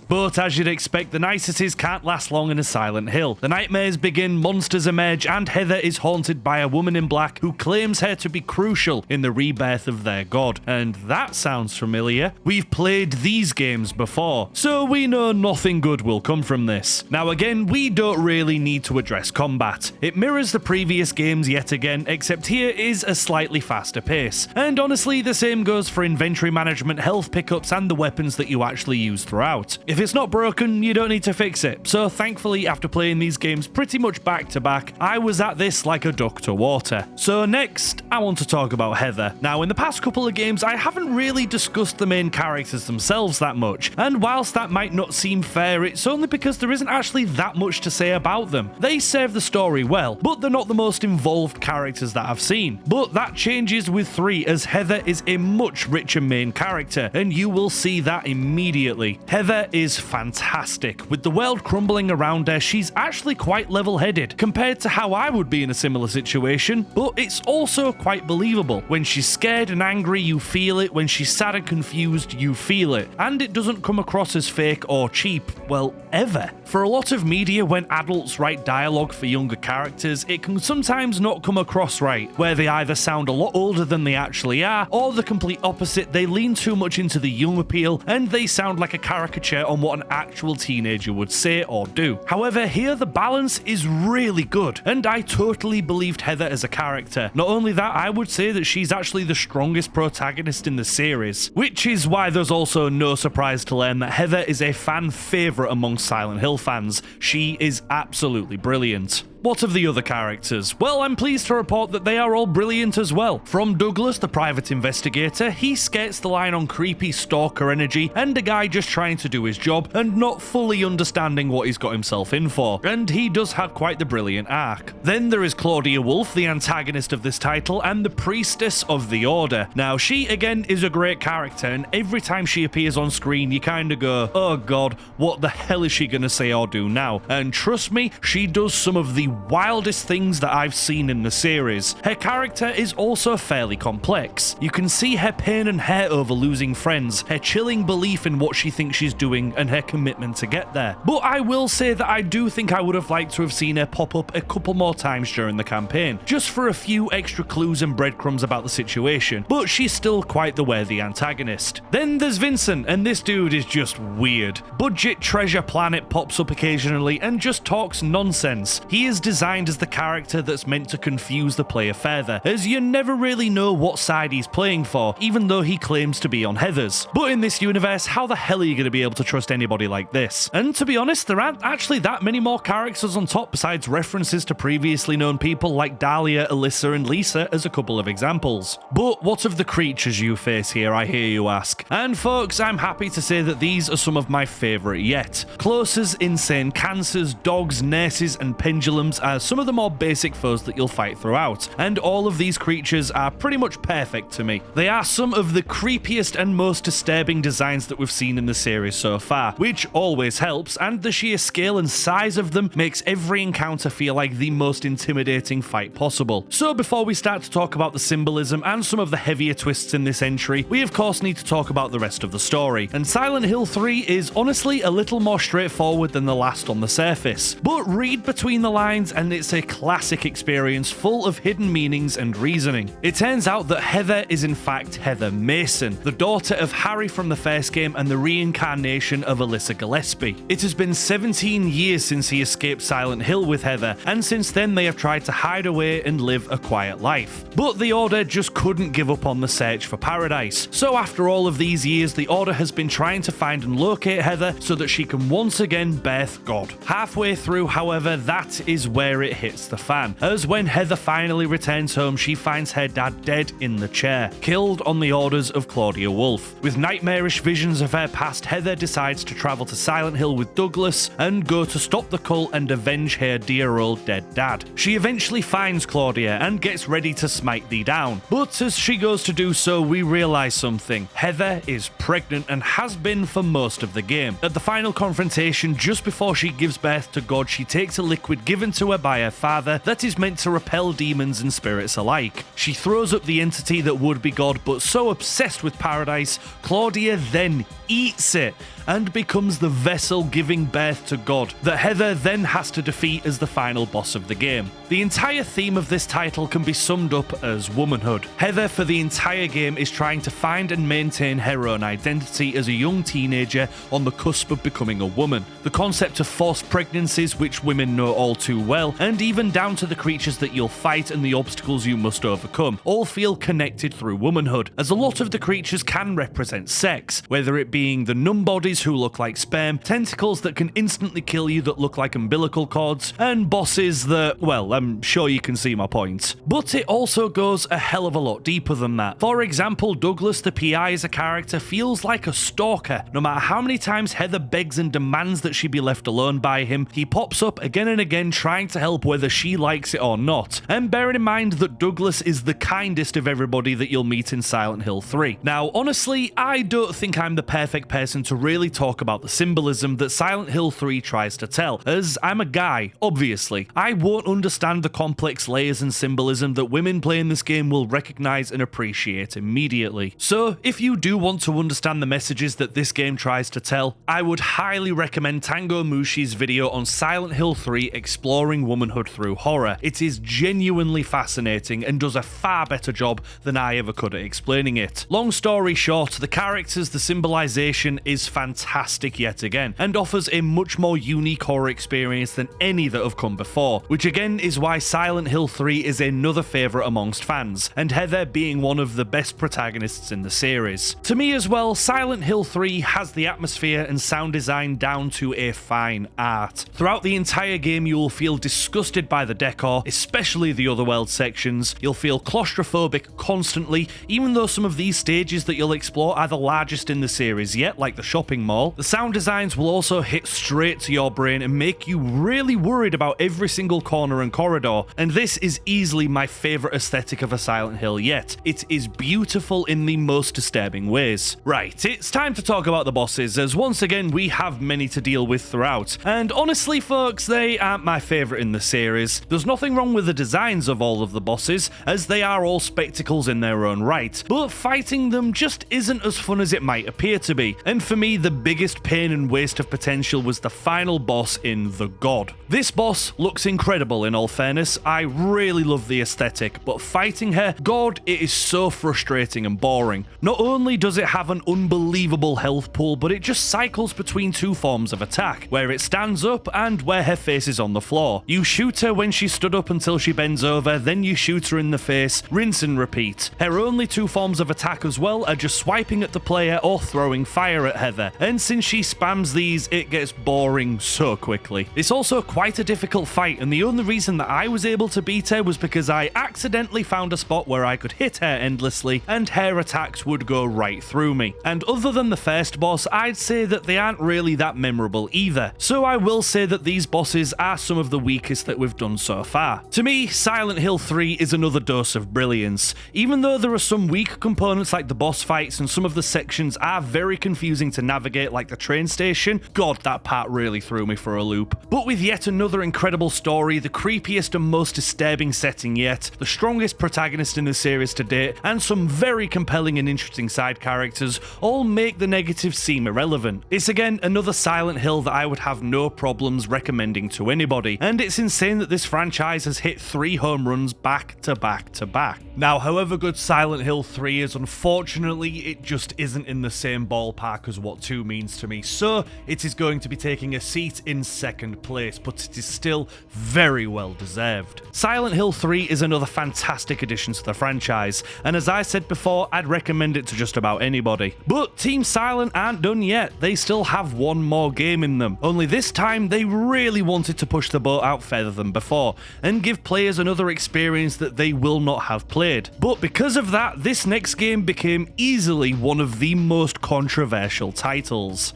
E: But as you'd expect, the niceties can't last long in a Silent Hill. The nightmares begin, monsters emerge, and Heather is haunted by a woman in black who claims her to be crucial in the rebirth of their god. And that sounds familiar. We've played these games before, so we know nothing good will come from this. Now again, we don't really need to address combat. It mirrors the previous games yet again, except here is a slightly faster pace. And honestly, the same goes for inventory management, health pickups, and the weapons that you actually use throughout. If If it's not broken, you don't need to fix it. So thankfully, after playing these games pretty much back to back, I was at this like a duck to water. So next, I want to talk about Heather. Now, in the past couple of games, I haven't really discussed the main characters themselves that much, and whilst that might not seem fair, it's only because there isn't actually that much to say about them. They serve the story well, but they're not the most involved characters that I've seen. But that changes with 3, as Heather is a much richer main character, and you will see that immediately. Heather is fantastic. With the world crumbling around her, she's actually quite level-headed compared to how I would be in a similar situation, but it's also quite believable. When she's scared and angry, you feel it. When she's sad and confused, you feel it. And it doesn't come across as fake or cheap, well, ever. For a lot of media, when adults write dialogue for younger characters, it can sometimes not come across right, where they either sound a lot older than they actually are, or the complete opposite, they lean too much into the young appeal, and they sound like a caricature on what an actual teenager would say or do. However, here the balance is really good, and I totally believed Heather as a character. Not only that, I would say that she's actually the strongest protagonist in the series, which is why there's also no surprise to learn that Heather is a fan favourite among Silent Hill fans. She is absolutely brilliant. What of the other characters? Well, I'm pleased to report that they are all brilliant as well. From Douglas, the private investigator, he skates the line on creepy stalker energy and a guy just trying to do his job and not fully understanding what he's got himself in for, and he does have quite the brilliant arc. Then there is Claudia Wolf, the antagonist of this title, and the priestess of the Order. Now, she again is a great character, and every time she appears on screen, you kind of go, oh god, what the hell is she gonna say or do now? And trust me, she does some of the wildest things that I've seen in the series. Her character is also fairly complex. You can see her pain and hurt over losing friends, her chilling belief in what she thinks she's doing, and her commitment to get there. But I will say that I do think I would have liked to have seen her pop up a couple more times during the campaign, just for a few extra clues and breadcrumbs about the situation, but she's still quite the worthy antagonist. Then there's Vincent, and this dude is just weird. Budget Treasure Planet pops up occasionally and just talks nonsense. He is designed as the character that's meant to confuse the player further, as you never really know what side he's playing for, even though he claims to be on Heather's. But in this universe, how the hell are you going to be able to trust anybody like this? And to be honest, there aren't actually that many more characters on top besides references to previously known people like Dahlia, Alyssa, and Lisa as a couple of examples. But what of the creatures you face here, I hear you ask? And folks, I'm happy to say that these are some of my favourite yet. Close as insane cancers, dogs, nurses, and pendulums are some of the more basic foes that you'll fight throughout, and all of these creatures are pretty much perfect to me. They are some of the creepiest and most disturbing designs that we've seen in the series so far, which always helps, and the sheer scale and size of them makes every encounter feel like the most intimidating fight possible. So before we start to talk about the symbolism and some of the heavier twists in this entry, we of course need to talk about the rest of the story, and Silent Hill 3 is honestly a little more straightforward than the last on the surface, but read between the lines and it's a classic experience full of hidden meanings and reasoning. It turns out that Heather is in fact Heather Mason, the daughter of Harry from the first game and the reincarnation of Alyssa Gillespie. It has been 17 years since he escaped Silent Hill with Heather, and since then they have tried to hide away and live a quiet life. But the Order just couldn't give up on the search for paradise. So after all of these years, the Order has been trying to find and locate Heather so that she can once again birth God. Halfway through, however, that is where it hits the fan, as when Heather finally returns home, she finds her dad dead in the chair, killed on the orders of Claudia Wolf. With nightmarish visions of her past, Heather decides to travel to Silent Hill with Douglas and go to stop the cult and avenge her dear old dead dad. She eventually finds Claudia and gets ready to smite thee down, but as she goes to do so, we realise something. Heather is pregnant and has been for most of the game. At the final confrontation, just before she gives birth to God, she takes a liquid given to her by her father that is meant to repel demons and spirits alike. She throws up the entity that would be God, but so obsessed with paradise, Claudia then eats it and becomes the vessel giving birth to God that Heather then has to defeat as the final boss of the game. The entire theme of this title can be summed up as womanhood. Heather for the entire game is trying to find and maintain her own identity as a young teenager on the cusp of becoming a woman. The concept of forced pregnancies, which women know all too well, and even down to the creatures that you'll fight and the obstacles you must overcome, all feel connected through womanhood, as a lot of the creatures can represent sex, whether it being the numb bodies zombies who look like spam, tentacles that can instantly kill you that look like umbilical cords, and bosses that, well, I'm sure you can see my point. But it also goes a hell of a lot deeper than that. For example, Douglas, the PI, as a character feels like a stalker. No matter how many times Heather begs and demands that she be left alone by him, he pops up again and again trying to help whether she likes it or not. And bearing in mind that Douglas is the kindest of everybody that you'll meet in Silent Hill 3. Now, honestly, I don't think I'm the perfect person to really talk about the symbolism that Silent Hill 3 tries to tell, as I'm a guy, obviously. I won't understand the complex layers and symbolism that women playing this game will recognize and appreciate immediately. So, if you do want to understand the messages that this game tries to tell, I would highly recommend Tango Mushi's video on Silent Hill 3 exploring womanhood through horror. It is genuinely fascinating and does a far better job than I ever could at explaining it. Long story short, the characters, the symbolization is fantastic yet again, and offers a much more unique horror experience than any that have come before, which again is why Silent Hill 3 is another favourite amongst fans, and Heather being one of the best protagonists in the series. To me as well, Silent Hill 3 has the atmosphere and sound design down to a fine art. Throughout the entire game you will feel disgusted by the decor, especially the otherworld sections. You'll feel claustrophobic constantly, even though some of these stages that you'll explore are the largest in the series yet, like the shopping mall. The sound designs will also hit straight to your brain and make you really worried about every single corner and corridor, and this is easily my favourite aesthetic of a Silent Hill yet. It is beautiful in the most disturbing ways. Right, it's time to talk about the bosses, as once again we have many to deal with throughout, and honestly folks, they aren't my favourite in the series. There's nothing wrong with the designs of all of the bosses, as they are all spectacles in their own right, but fighting them just isn't as fun as it might appear to be, and for me the biggest pain and waste of potential was the final boss in The God. This boss looks incredible in all fairness, I really love the aesthetic, but fighting her, God, it is so frustrating and boring. Not only does it have an unbelievable health pool, but it just cycles between two forms of attack, where it stands up and where her face is on the floor. You shoot her when she stood up until she bends over, then you shoot her in the face, rinse and repeat. Her only two forms of attack as well are just swiping at the player or throwing fire at Heather, and since she spams these, it gets boring so quickly. It's also quite a difficult fight, and the only reason that I was able to beat her was because I accidentally found a spot where I could hit her endlessly, and her attacks would go right through me. And other than the first boss, I'd say that they aren't really that memorable either, so I will say that these bosses are some of the weakest that we've done so far. To me, Silent Hill 3 is another dose of brilliance. Even though there are some weak components like the boss fights and some of the sections are very confusing to navigate, like the train station, God, that part really threw me for a loop. But with yet another incredible story, the creepiest and most disturbing setting yet, the strongest protagonist in the series to date, and some very compelling and interesting side characters, all make the negatives seem irrelevant. It's again another Silent Hill that I would have no problems recommending to anybody, and it's insane that this franchise has hit 3 home runs back to back to back. Now, however good Silent Hill 3 is, unfortunately it just isn't in the same ballpark as what 2 means to me, so it is going to be taking a seat in second place, but it is still very well deserved. Silent Hill 3 is another fantastic addition to the franchise, and as I said before, I'd recommend it to just about anybody. But Team Silent aren't done yet, they still have one more game in them, only this time they really wanted to push the boat out further than before, and give players another experience that they will not have played. But because of that, this next game became easily one of the most controversial titles.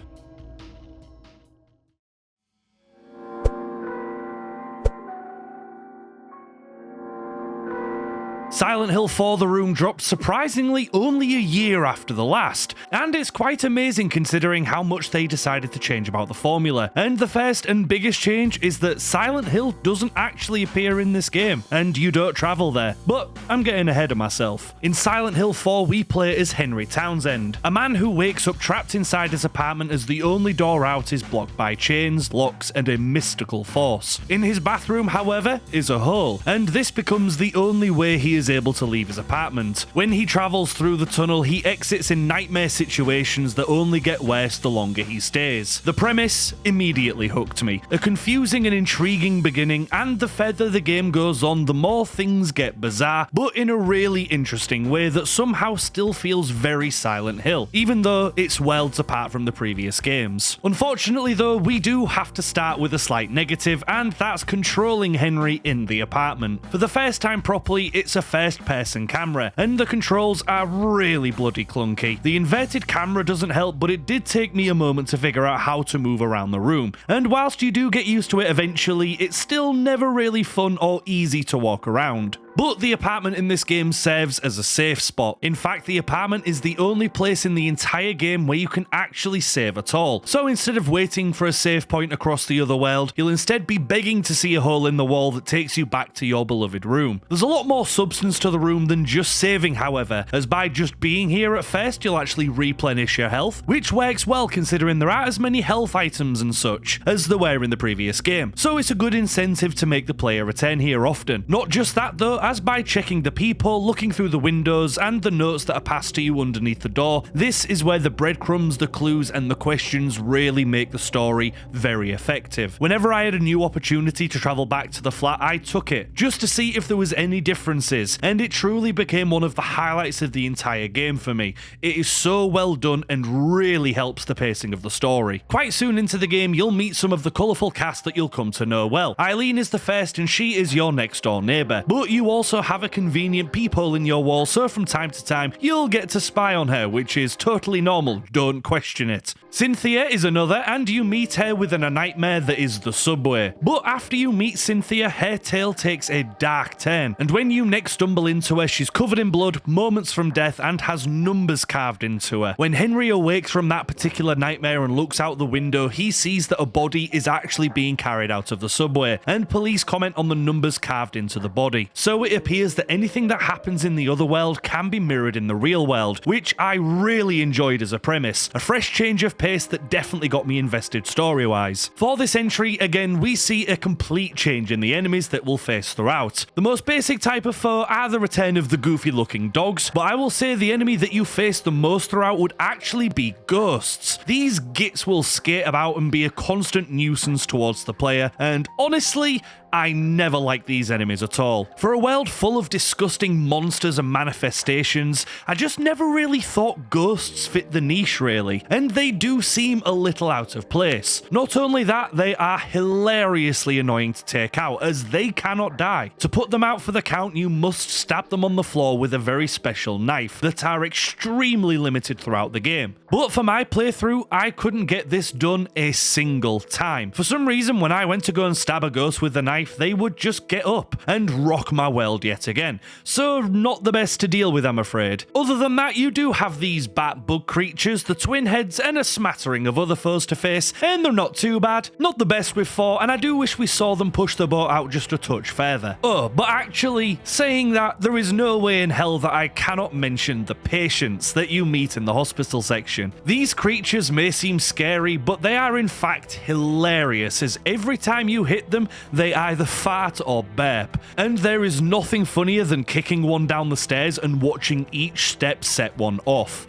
E: Silent Hill 4 The Room dropped surprisingly only a year after the last, and it's quite amazing considering how much they decided to change about the formula. And the first and biggest change is that Silent Hill doesn't actually appear in this game, and you don't travel there. But I'm getting ahead of myself. In Silent Hill 4 we play as Henry Townsend, a man who wakes up trapped inside his apartment as the only door out is blocked by chains, locks, and a mystical force. In his bathroom, however, is a hole, and this becomes the only way he is able to leave his apartment. When he travels through the tunnel, he exits in nightmare situations that only get worse the longer he stays. The premise immediately hooked me. A confusing and intriguing beginning, and the further the game goes on, the more things get bizarre, but in a really interesting way that somehow still feels very Silent Hill, even though it's worlds apart from the previous games. Unfortunately though, we do have to start with a slight negative, and that's controlling Henry in the apartment. For the first time properly, it's a first-person camera, and the controls are really bloody clunky. The inverted camera doesn't help, but it did take me a moment to figure out how to move around the room, and whilst you do get used to it eventually, it's still never really fun or easy to walk around. But the apartment in this game serves as a safe spot. In fact, the apartment is the only place in the entire game where you can actually save at all. So instead of waiting for a save point across the other world, you'll instead be begging to see a hole in the wall that takes you back to your beloved room. There's a lot more substance to the room than just saving, however, as by just being here at first, you'll actually replenish your health, which works well considering there aren't as many health items and such as there were in the previous game. So it's a good incentive to make the player return here often. Not just that though, as by checking the peephole, looking through the windows, and the notes that are passed to you underneath the door, this is where the breadcrumbs, the clues, and the questions really make the story very effective. Whenever I had a new opportunity to travel back to the flat, I took it, just to see if there was any differences, and it truly became one of the highlights of the entire game for me. It is so well done and really helps the pacing of the story. Quite soon into the game, you'll meet some of the colourful cast that you'll come to know well. Eileen is the first, and she is your next door neighbour, but you also have a convenient peephole in your wall, so from time to time you'll get to spy on her, which is totally normal, don't question it. Cynthia is another, and you meet her within a nightmare that is the subway. But after you meet Cynthia, her tale takes a dark turn, and when you next stumble into her, she's covered in blood, moments from death, and has numbers carved into her. When Henry awakes from that particular nightmare and looks out the window, he sees that a body is actually being carried out of the subway, and police comment on the numbers carved into the body. So it appears that anything that happens in the other world can be mirrored in the real world, which I really enjoyed as a premise. A fresh change of pace that definitely got me invested story-wise. For this entry, again, we see a complete change in the enemies that we'll face throughout. The most basic type of foe are the return of the goofy-looking dogs, but I will say the enemy that you face the most throughout would actually be ghosts. These gits will skate about and be a constant nuisance towards the player, and honestly, I never liked these enemies at all. For a world full of disgusting monsters and manifestations, I just never really thought ghosts fit the niche really, and they do seem a little out of place. Not only that, they are hilariously annoying to take out, as they cannot die. To put them out for the count, you must stab them on the floor with a very special knife that are extremely limited throughout the game. But for my playthrough, I couldn't get this done a single time. For some reason, when I went to go and stab a ghost with the knife, they would just get up and rock my world yet again. So not the best to deal with, I'm afraid. Other than that, you do have these bat bug creatures, the twin heads, and a smattering of other foes to face, and they're not too bad. Not the best with 4, and I do wish we saw them push the boat out just a touch further. Oh, but actually, saying that, there is no way in hell that I cannot mention the patients that you meet in the hospital section. These creatures may seem scary, but they are in fact hilarious, as every time you hit them, they either fart or burp. And there is nothing funnier than kicking one down the stairs and watching each step set one off.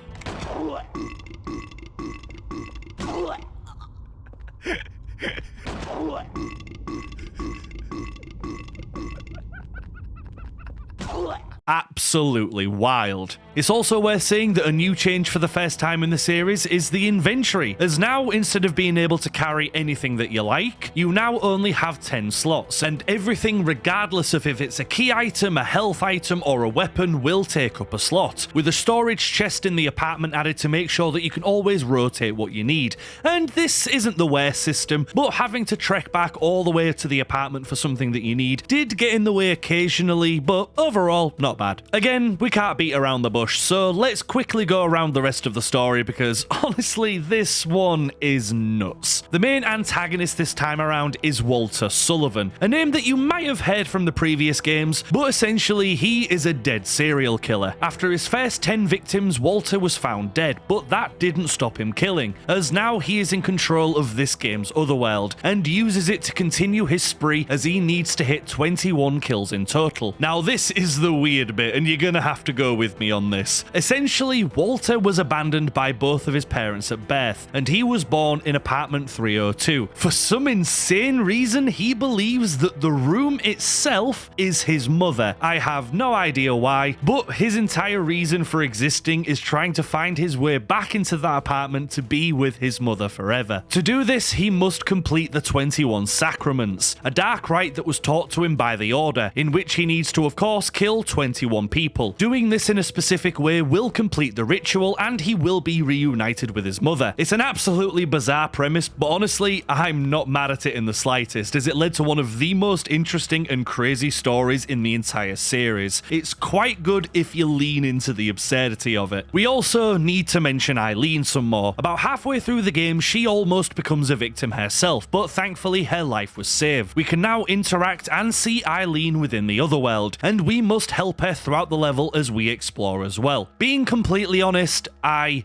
E: Absolutely wild. It's also worth saying that a new change for the first time in the series is the inventory, as now instead of being able to carry anything that you like, you now only have 10 slots, and everything regardless of if it's a key item, a health item, or a weapon will take up a slot, with a storage chest in the apartment added to make sure that you can always rotate what you need. And this isn't the worst system, but having to trek back all the way to the apartment for something that you need did get in the way occasionally, but overall, not bad. Again, we can't beat around the bush, so let's quickly go around the rest of the story because honestly, this one is nuts. The main antagonist this time around is Walter Sullivan, a name that you might have heard from the previous games, but essentially he is a dead serial killer. After his first 10 victims, Walter was found dead, but that didn't stop him killing, as now he is in control of this game's otherworld and uses it to continue his spree as he needs to hit 21 kills in total. Now this is the weird weird bit, and you're gonna have to go with me on this. Essentially, Walter was abandoned by both of his parents at birth, and he was born in apartment 302. For some insane reason, he believes that the room itself is his mother. I have no idea why, but his entire reason for existing is trying to find his way back into that apartment to be with his mother forever. To do this, he must complete the 21 sacraments, a dark rite that was taught to him by the Order, in which he needs to, of course, kill 21 people. Doing this in a specific way will complete the ritual, and he will be reunited with his mother. It's an absolutely bizarre premise, but honestly, I'm not mad at it in the slightest, as it led to one of the most interesting and crazy stories in the entire series. It's quite good if you lean into the absurdity of it. We also need to mention Eileen some more. About halfway through the game, she almost becomes a victim herself, but thankfully her life was saved. We can now interact and see Eileen within the otherworld, and we must help her throughout the level as we explore as well. Being completely honest, I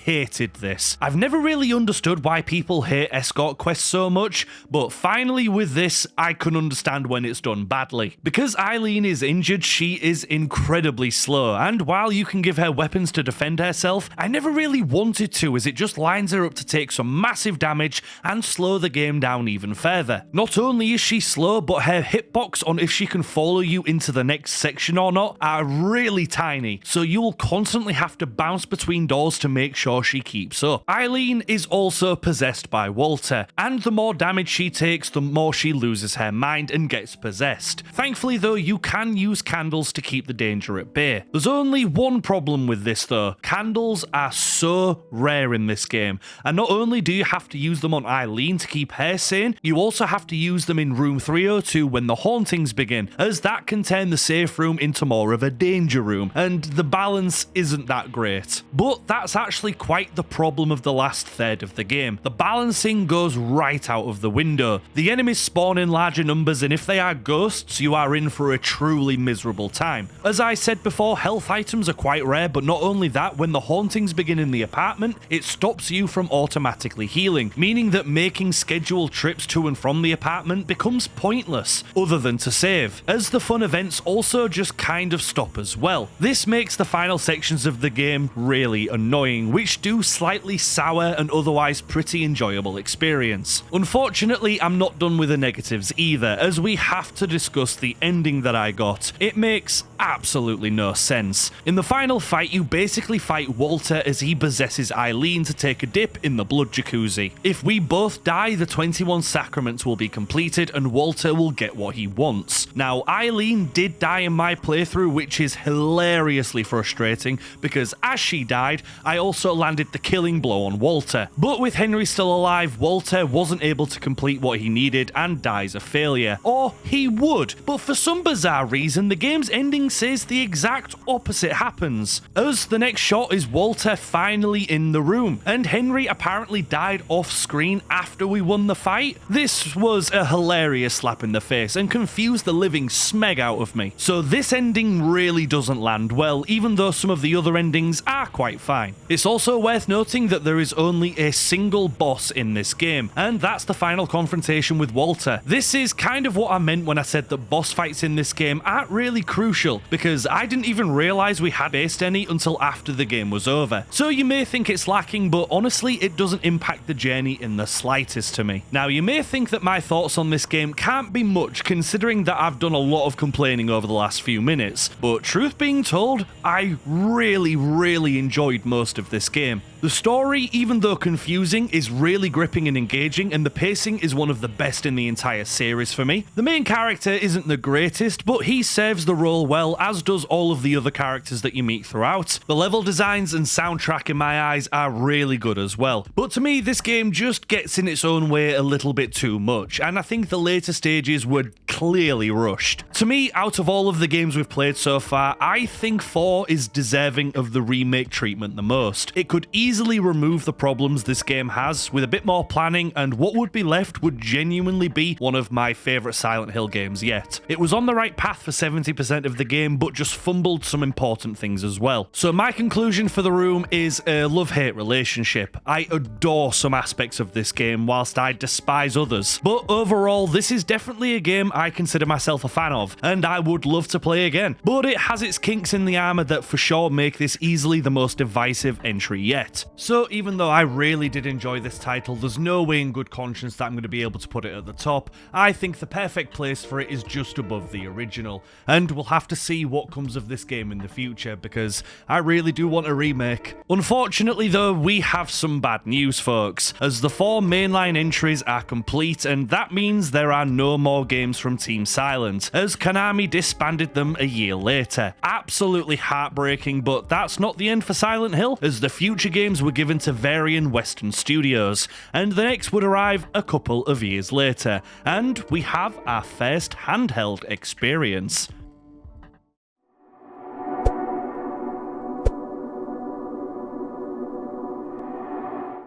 E: hated this. I've never really understood why people hate escort quests so much, but finally with this, I can understand when it's done badly. Because Eileen is injured, she is incredibly slow, and while you can give her weapons to defend herself, I never really wanted to, as it just lines her up to take some massive damage and slow the game down even further. Not only is she slow, but her hitbox on if she can follow you into the next section or not are really tiny, so you will constantly have to bounce between doors to make sure she keeps up. Eileen is also possessed by Walter, and the more damage she takes, the more she loses her mind and gets possessed. Thankfully though, you can use candles to keep the danger at bay. There's only one problem with this though. Candles are so rare in this game, and not only do you have to use them on Eileen to keep her sane, you also have to use them in room 302 when the hauntings begin, as that can turn the safe room into more of a danger room, and the balance isn't that great. But that's actually quite the problem of the last third of the game. The balancing goes right out of the window. The enemies spawn in larger numbers, and if they are ghosts, you are in for a truly miserable time. As I said before, health items are quite rare, but not only that, when the hauntings begin in the apartment, it stops you from automatically healing, meaning that making scheduled trips to and from the apartment becomes pointless, other than to save, as the fun events also just kind of stop as well. This makes the final sections of the game really annoying, which do slightly sour an otherwise pretty enjoyable experience. Unfortunately, I'm not done with the negatives either, as we have to discuss the ending that I got. It makes absolutely no sense. In the final fight, you basically fight Walter as he possesses Eileen to take a dip in the blood jacuzzi. If we both die, the 21 sacraments will be completed and Walter will get what he wants. Now, Eileen did die in my playthrough, which is hilariously frustrating, because as she died, I also landed the killing blow on Walter. But with Henry still alive, Walter wasn't able to complete what he needed and dies a failure. Or he would, but for some bizarre reason, the game's ending says the exact opposite happens, as the next shot is Walter finally in the room, and Henry apparently died off screen after we won the fight. This was a hilarious slap in the face and confused the living smeg out of me. So this ending really doesn't land well, even though some of the other endings are quite fine. It's also worth noting that there is only a single boss in this game, and that's the final confrontation with Walter. This is kind of what I meant when I said that boss fights in this game aren't really crucial, because I didn't even realise we had faced any until after the game was over. So you may think it's lacking, but honestly it doesn't impact the journey in the slightest to me. Now you may think that my thoughts on this game can't be much, considering that I've done a lot of complaining over the last few minutes, but truth being told, I really enjoyed most of this game. The story, even though confusing, is really gripping and engaging, and the pacing is one of the best in the entire series for me. The main character isn't the greatest, but he serves the role well, as does all of the other characters that you meet throughout. The level designs and soundtrack in my eyes are really good as well. But to me, this game just gets in its own way a little bit too much, and I think the later stages were clearly rushed. To me, out of all of the games we've played so far, I think 4 is deserving of the remake treatment the most. It could easily remove the problems this game has with a bit more planning, and what would be left would genuinely be one of my favourite Silent Hill games yet. It was on the right path for 70% of the game, but just fumbled some important things as well. So my conclusion for The Room is a love-hate relationship. I adore some aspects of this game whilst I despise others, but overall this is definitely a game I I consider myself a fan of, and I would love to play again. But it has its kinks in the armor that for sure make this easily the most divisive entry yet. So even though I really did enjoy this title, there's no way in good conscience that I'm going to be able to put it at the top. I think the perfect place for it is just above the original, and we'll have to see what comes of this game in the future, because I really do want a remake. Unfortunately though, we have some bad news, folks, as the 4 mainline entries are complete, and that means there are no more games from Team Silent, as Konami disbanded them a year later. Absolutely heartbreaking, but that's not the end for Silent Hill, as the future games were given to Varian Western Studios, and the next would arrive a couple of years later, and we have our first handheld experience.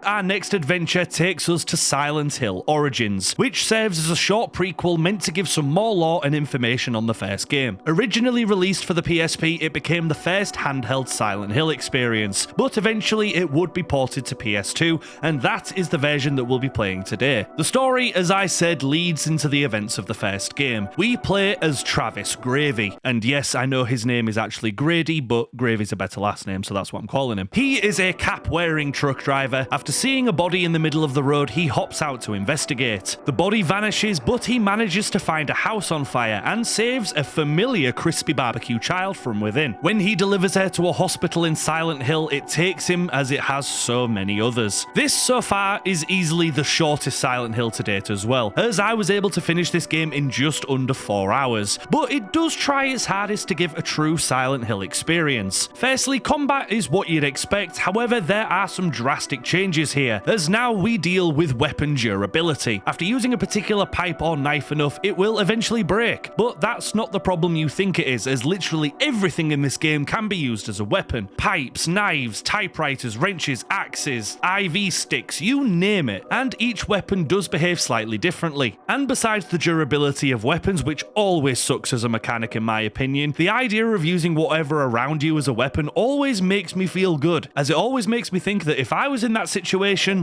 E: Our next adventure takes us to Silent Hill Origins, which serves as a short prequel meant to give some more lore and information on the first game. Originally released for the PSP, it became the first handheld Silent Hill experience, but eventually it would be ported to PS2, and that is the version that we'll be playing today. The story, as I said, leads into the events of the first game. We play as Travis Gravy, and yes, I know his name is actually Grady, but Gravy's a better last name, so that's what I'm calling him. He is a cap-wearing truck driver. After seeing a body in the middle of the road, he hops out to investigate. The body vanishes, but he manages to find a house on fire and saves a familiar crispy barbecue child from within. When he delivers her to a hospital in Silent Hill, it takes him as it has so many others. This so far is easily the shortest Silent Hill to date as well, as I was able to finish this game in just under 4 hours, but it does try its hardest to give a true Silent Hill experience. Firstly, combat is what you'd expect, however there are some drastic changes here, as now we deal with weapon durability. After using a particular pipe or knife enough, it will eventually break, but that's not the problem you think it is, as literally everything in this game can be used as a weapon. Pipes, knives, typewriters, wrenches, axes, IV sticks, you name it, and each weapon does behave slightly differently. And besides the durability of weapons, which always sucks as a mechanic in my opinion, the idea of using whatever around you as a weapon always makes me feel good, as it always makes me think that if I was in that situation,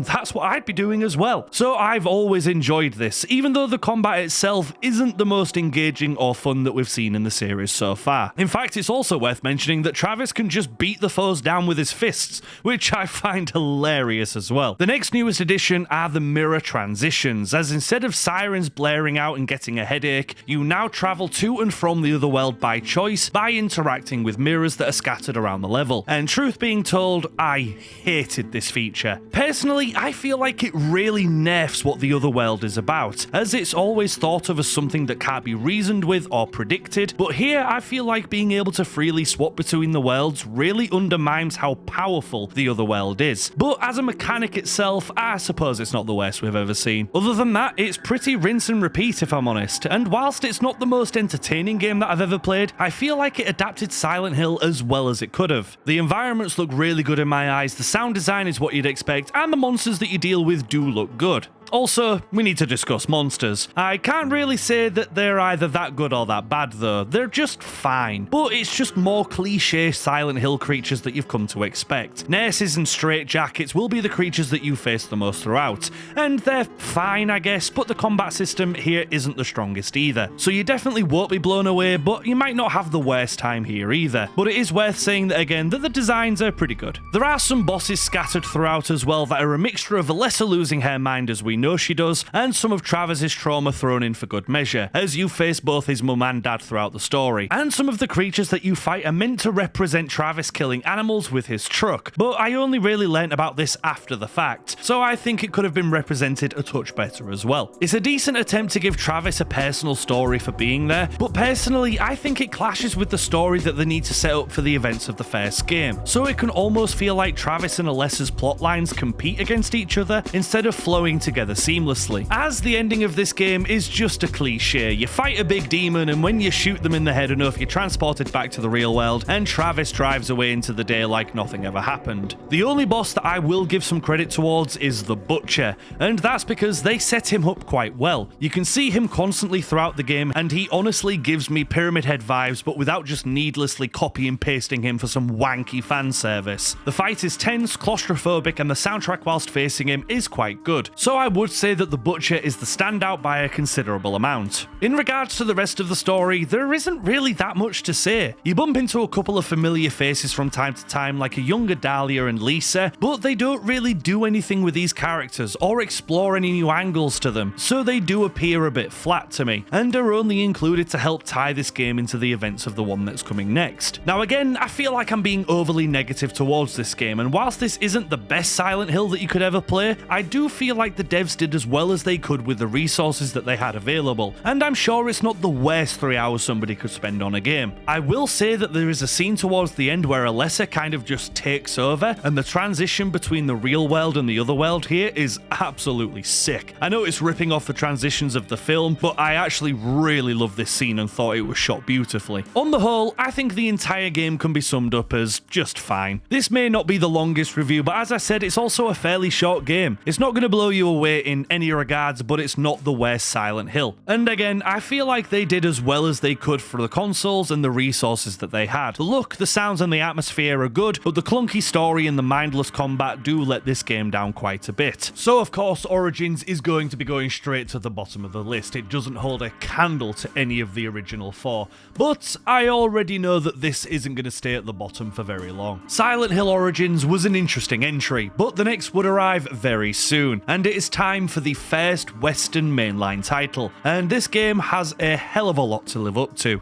E: that's what I'd be doing as well. So I've always enjoyed this, even though the combat itself isn't the most engaging or fun that we've seen in the series so far. In fact, it's also worth mentioning that Travis can just beat the foes down with his fists, which I find hilarious as well. The next newest addition are the mirror transitions, as instead of sirens blaring out and getting a headache, you now travel to and from the other world by choice by interacting with mirrors that are scattered around the level. And truth being told, I hated this feature. Personally, I feel like it really nerfs what the other world is about, as it's always thought of as something that can't be reasoned with or predicted, but here I feel like being able to freely swap between the worlds really undermines how powerful the other world is. But as a mechanic itself, I suppose it's not the worst we've ever seen. Other than that, it's pretty rinse and repeat if I'm honest, and whilst it's not the most entertaining game that I've ever played, I feel like it adapted Silent Hill as well as it could have. The environments look really good in my eyes, the sound design is what you'd expect, and the monsters that you deal with do look good. Also, we need to discuss monsters. I can't really say that they're either that good or that bad though, they're just fine. But it's just more cliche Silent Hill creatures that you've come to expect. Nurses and straitjackets will be the creatures that you face the most throughout, and they're fine I guess, but the combat system here isn't the strongest either. So you definitely won't be blown away, but you might not have the worst time here either. But it is worth saying that again, that the designs are pretty good. There are some bosses scattered throughout as well that are a mixture of Alessa losing her mind as we know she does, and some of Travis's trauma thrown in for good measure, as you face both his mum and dad throughout the story. And some of the creatures that you fight are meant to represent Travis killing animals with his truck, but I only really learnt about this after the fact, so I think it could have been represented a touch better as well. It's a decent attempt to give Travis a personal story for being there, but personally I think it clashes with the story that they need to set up for the events of the first game, so it can almost feel like Travis and Alessa's plot lines compete against each other instead of flowing together seamlessly, as the ending of this game is just a cliche. You fight a big demon, and when you shoot them in the head enough, you're transported back to the real world, and Travis drives away into the day like nothing ever happened. The only boss that I will give some credit towards is the Butcher, and that's because they set him up quite well. You can see him constantly throughout the game, and he honestly gives me Pyramid Head vibes, but without just needlessly copy and pasting him for some wanky fan service. The fight is tense, claustrophobic, and the soundtrack whilst facing him is quite good, so I would say that the Butcher is the standout by a considerable amount. In regards to the rest of the story, there isn't really that much to say. You bump into a couple of familiar faces from time to time, like a younger Dahlia and Lisa, but they don't really do anything with these characters or explore any new angles to them, so they do appear a bit flat to me, and are only included to help tie this game into the events of the one that's coming next. Now again, I feel like I'm being overly negative towards this game, and whilst this isn't the best Silent Hill that you could ever play, I do feel like the devs did as well as they could with the resources that they had available, and I'm sure it's not the worst 3 hours somebody could spend on a game. I will say that there is a scene towards the end where Alessa kind of just takes over, and the transition between the real world and the other world here is absolutely sick. I know it's ripping off the transitions of the film, but I actually really love this scene and thought it was shot beautifully. On the whole, I think the entire game can be summed up as just fine. This may not be the longest review, but as I said, it's also a fairly short game. It's not going to blow you away in any regards, but it's not the worst Silent Hill. And again, I feel like they did as well as they could for the consoles and the resources that they had. The look, the sounds and the atmosphere are good, but the clunky story and the mindless combat do let this game down quite a bit. So of course, Origins is going to be going straight to the bottom of the list. It doesn't hold a candle to any of the original four, but I already know that this isn't going to stay at the bottom for very long. Silent Hill Origins was an interesting entry, but the next would arrive very soon, and it is time for the first Western mainline title, and this game has a hell of a lot to live up to.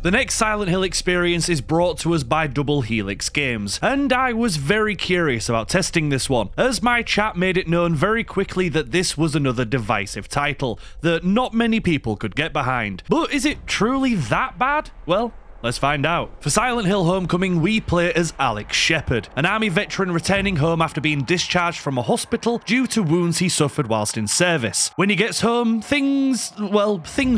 E: The next Silent Hill experience is brought to us by Double Helix Games, and I was very curious about testing this one, as my chat made it known very quickly that this was another divisive title that not many people could get behind. But is it truly that bad? Well, let's find out. For Silent Hill Homecoming, we play as Alex Shepard, an army veteran returning home after being discharged from a hospital due to wounds he suffered whilst in service. When he gets home, things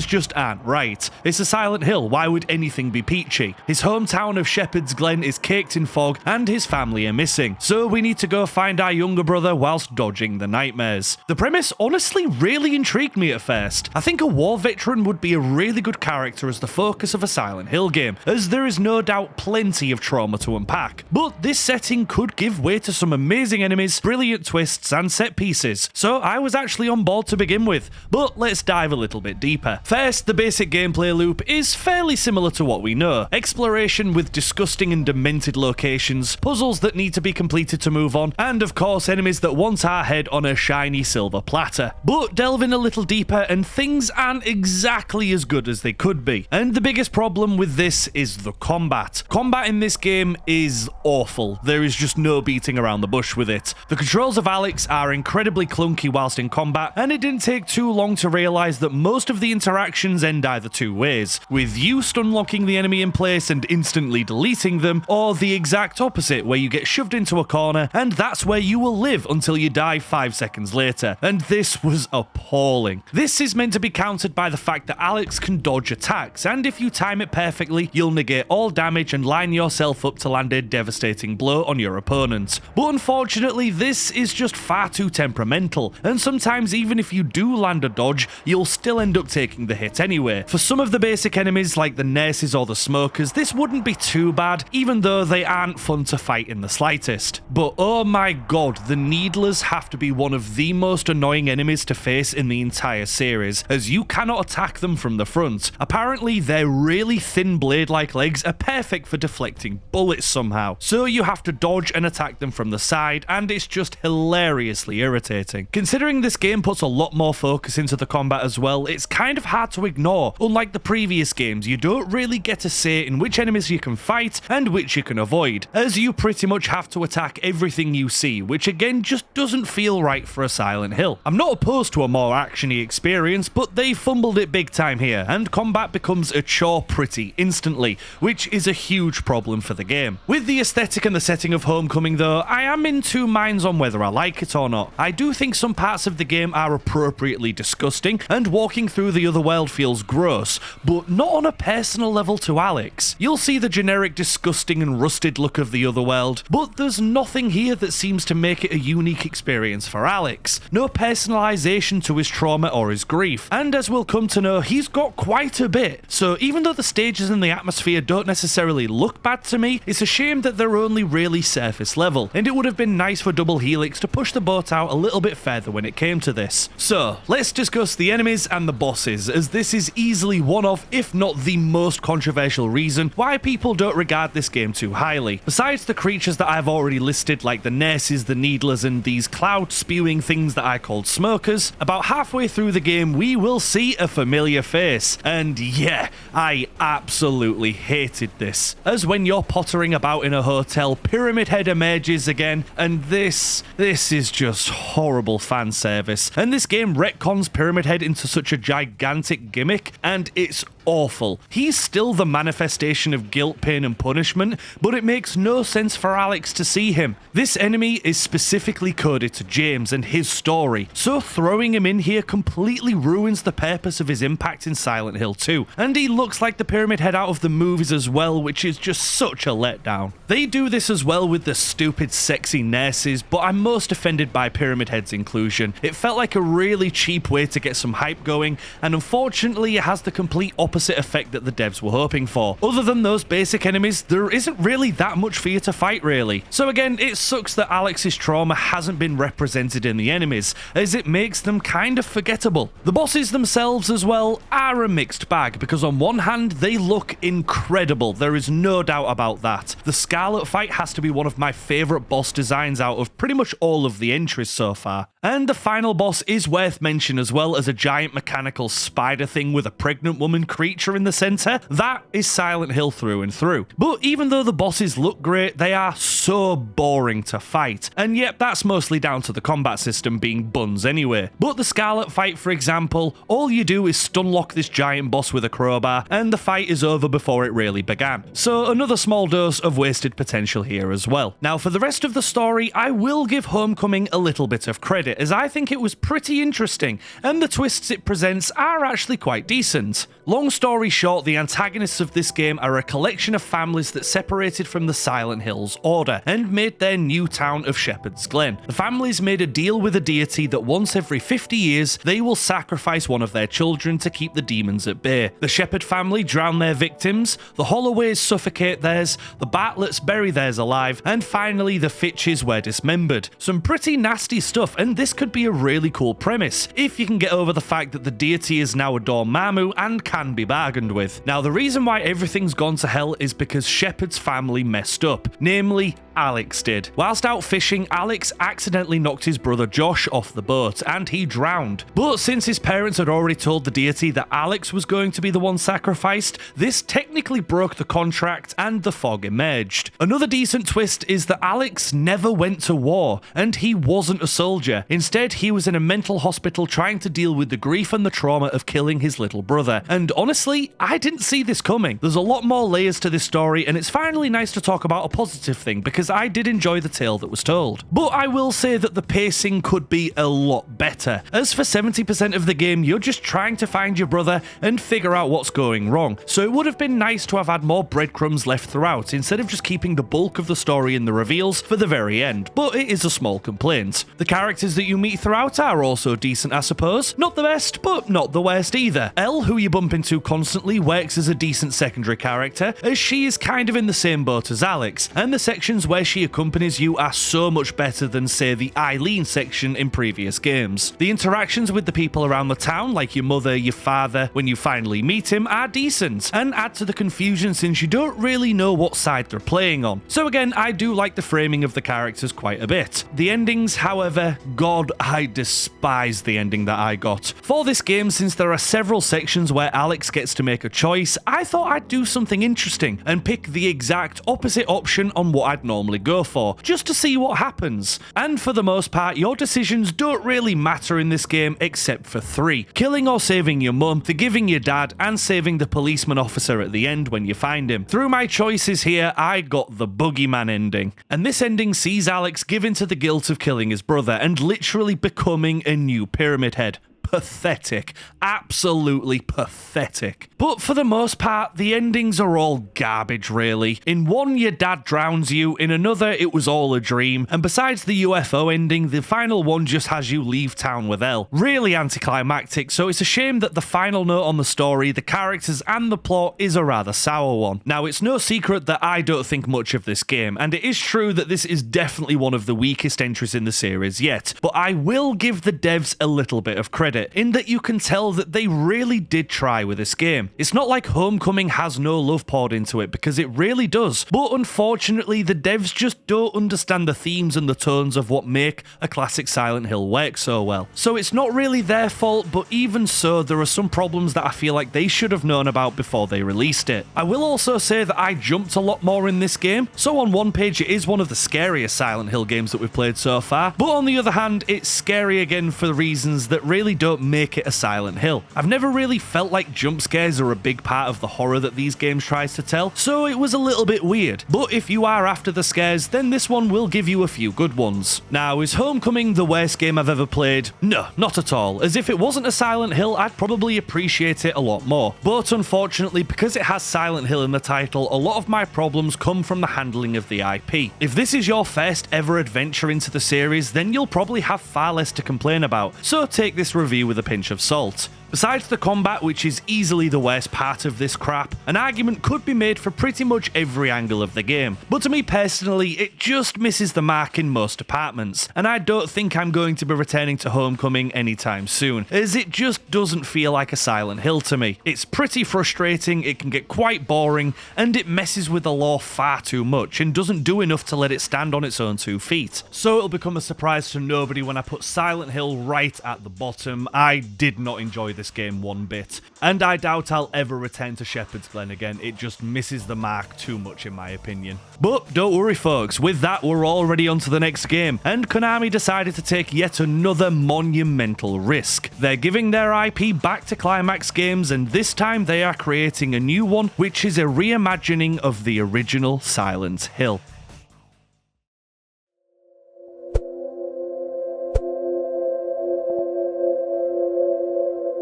E: just aren't right. It's a Silent Hill, why would anything be peachy? His hometown of Shepherd's Glen is caked in fog and his family are missing, so we need to go find our younger brother whilst dodging the nightmares. The premise honestly really intrigued me at first. I think a war veteran would be a really good character as the focus of a Silent Hill game, as there is no doubt plenty of trauma to unpack. But this setting could give way to some amazing enemies, brilliant twists and set pieces, so I was actually on board to begin with. But let's dive a little bit deeper. First, the basic gameplay loop is fairly similar to what we know. Exploration with disgusting and demented locations, puzzles that need to be completed to move on, and of course enemies that want our head on a shiny silver platter. But delving a little deeper and things aren't exactly as good as they could be. And the biggest problem with this is the combat. Combat in this game is awful. There is just no beating around the bush with it. The controls of Alex are incredibly clunky whilst in combat, and it didn't take too long to realise that most of the interactions end either two ways, with you stun-locking the enemy in place and instantly deleting them, or the exact opposite, where you get shoved into a corner and that's where you will live until you die 5 seconds later. And this was appalling. This is meant to be countered by the fact that Alex can dodge attacks, and if you time it perfectly, you'll negate all damage and line yourself up to land a devastating blow on your opponent. But unfortunately, this is just far too temperamental, and sometimes even if you do land a dodge, you'll still end up taking the hit anyway. For some of the basic enemies like the nurses or the smokers, this wouldn't be too bad, even though they aren't fun to fight in the slightest. But oh my god, the Needlers have to be one of the most annoying enemies to face in the entire series, as you cannot attack them from the front. Apparently, their really thin blade-like legs are perfect for deflecting bullets somehow, so you have to dodge and attack them from the side, and it's just hilariously irritating. Considering this game puts a lot more focus into the combat as well, it's kind of hard to ignore. Unlike the previous games, you don't really get a say in which enemies you can fight and which you can avoid, as you pretty much have to attack everything you see, which again just doesn't feel right for a Silent Hill. I'm not opposed to a more actiony experience, but they fumbled it big time here, and combat becomes a chore pretty instantly, which is a huge problem for the game. With the aesthetic and the setting of Homecoming though, I am in two minds on whether I like it or not. I do think some parts of the game are appropriately disgusting, and walking through the other world feels gross, but not on a personal level to Alex. You'll see the generic disgusting and rusted look of the other world, but there's nothing here that seems to make it a unique experience for Alex. No personalization to his trauma or his grief, and as we'll come to know, he's got quite a bit. So even though the stages and the atmosphere don't necessarily look bad to me, it's a shame that they're only really surface level, and it would have been nice for Double Helix to push the boat out a little bit further when it came to this. So, let's discuss the enemies and the bosses, as this is easily one of, if not the most controversial reason why people don't regard this game too highly. Besides the creatures that I've already listed, like the nurses, the needlers, and these cloud-spewing things that I called smokers, about halfway through the game we will see a familiar face, and yeah, I absolutely hated this. As when you're pottering about in a hotel, Pyramid Head emerges again, and this is just horrible fan service. And this game retcons Pyramid Head into such a gigantic gimmick, and it's awful. He's still the manifestation of guilt, pain, and punishment, but it makes no sense for Alex to see him. This enemy is specifically coded to James and his story, so throwing him in here completely ruins the purpose of his impact in Silent Hill 2. And he looks like the Pyramid Head out of the movies as well, which is just such a letdown. They do this as well with the stupid sexy nurses, but I'm most offended by Pyramid Head's inclusion. It felt like a really cheap way to get some hype going, and unfortunately it has the complete opposite effect that the devs were hoping for. Other than those basic enemies, there isn't really that much for you to fight really. So again, it sucks that Alex's trauma hasn't been represented in the enemies, as it makes them kind of forgettable. The bosses themselves as well are a mixed bag, because on one hand they look incredible, there is no doubt about that. The Scarlet fight has to be one of my favourite boss designs out of pretty much all of the entries so far. And the final boss is worth mention as well, as a giant mechanical spider thing with a pregnant woman creature in the centre. That is Silent Hill through and through. But even though the bosses look great, they are so boring to fight. And yep, that's mostly down to the combat system being buns anyway. But the Scarlet fight, for example, all you do is stun lock this giant boss with a crowbar, and the fight is over before it really began. So another small dose of wasted potential here as well. Now for the rest of the story, I will give Homecoming a little bit of credit, as I think it was pretty interesting, and the twists it presents are actually quite decent. Long story short, the antagonists of this game are a collection of families that separated from the Silent Hills Order and made their new town of Shepherd's Glen. The families made a deal with a deity that once every 50 years they will sacrifice one of their children to keep the demons at bay. The Shepherd family drown their victims, the Holloways suffocate theirs, the Bartletts bury theirs alive, and finally the Fitches were dismembered. Some pretty nasty stuff, and this could be a really cool premise, if you can get over the fact that the deity is now a Dormammu and can be bargained with. Now the reason why everything's gone to hell is because Shepherd's family messed up, namely Alex did. Whilst out fishing, Alex accidentally knocked his brother Josh off the boat and he drowned. But since his parents had already told the deity that Alex was going to be the one sacrificed, this technically broke the contract and the fog emerged. Another decent twist is that Alex never went to war and he wasn't a soldier. Instead, he was in a mental hospital trying to deal with the grief and the trauma of killing his little brother. And honestly, I didn't see this coming. There's a lot more layers to this story, and it's finally nice to talk about a positive thing, because I did enjoy the tale that was told. But I will say that the pacing could be a lot better, as for 70% of the game you're just trying to find your brother and figure out what's going wrong. So it would have been nice to have had more breadcrumbs left throughout, instead of just keeping the bulk of the story in the reveals for the very end. But it is a small complaint. The characters that you meet throughout are also decent, I suppose. Not the best, but not the worst either. Elle, who you bump into constantly, works as a decent secondary character, as she is kind of in the same boat as Alex, and the sections where she accompanies you are so much better than, say, the Eileen section in previous games. The interactions with the people around the town, like your mother, your father, when you finally meet him, are decent, and add to the confusion since you don't really know what side they're playing on. So again, I do like the framing of the characters quite a bit. The endings, however, God, I despise the ending that I got. For this game, since there are several sections where Alex gets to make a choice, I thought I'd do something interesting and pick the exact opposite option on what I'd normally go for, just to see what happens. And for the most part, your decisions don't really matter in this game except for three: killing or saving your mum, forgiving your dad, and saving the policeman officer at the end when you find him. Through my choices here, I got the boogeyman ending. And this ending sees Alex give in to the guilt of killing his brother and literally becoming a new Pyramid Head. pathetic. Absolutely pathetic. But for the most part, the endings are all garbage, really. In one, your dad drowns you, in another, it was all a dream, and besides the UFO ending, the final one just has you leave town with Elle. Really anticlimactic, so it's a shame that the final note on the story, the characters, and the plot is a rather sour one. Now, it's no secret that I don't think much of this game, and it is true that this is definitely one of the weakest entries in the series yet, but I will give the devs a little bit of credit, in that you can tell that they really did try with this game. It's not like Homecoming has no love poured into it, because it really does, but unfortunately the devs just don't understand the themes and the tones of what make a classic Silent Hill work so well. So it's not really their fault, but even so, there are some problems that I feel like they should have known about before they released it. I will also say that I jumped a lot more in this game, so on one page it is one of the scariest Silent Hill games that we've played so far, but on the other hand, it's scary again for reasons that really don't make it a Silent Hill. I've never really felt like jump scares are a big part of the horror that these games tries to tell, so it was a little bit weird. But if you are after the scares, then this one will give you a few good ones. Now, is Homecoming the worst game I've ever played? No, not at all. As if it wasn't a Silent Hill, I'd probably appreciate it a lot more. But unfortunately, because it has Silent Hill in the title, a lot of my problems come from the handling of the IP. If this is your first ever adventure into the series, then you'll probably have far less to complain about, so take this review with a pinch of salt. Besides the combat, which is easily the worst part of this crap, an argument could be made for pretty much every angle of the game, but to me personally, it just misses the mark in most departments, and I don't think I'm going to be returning to Homecoming anytime soon, as it just doesn't feel like a Silent Hill to me. It's pretty frustrating, it can get quite boring, and it messes with the lore far too much, and doesn't do enough to let it stand on its own 2 feet. So it'll become a surprise to nobody when I put Silent Hill right at the bottom. I did not enjoy this game one bit, and I doubt I'll ever return to Shepherd's Glen again. It just misses the mark too much in my opinion. But don't worry folks, with that we're already on to the next game, and Konami decided to take yet another monumental risk. They're giving their IP back to Climax Games, and this time they are creating a new one, which is a reimagining of the original Silent Hill.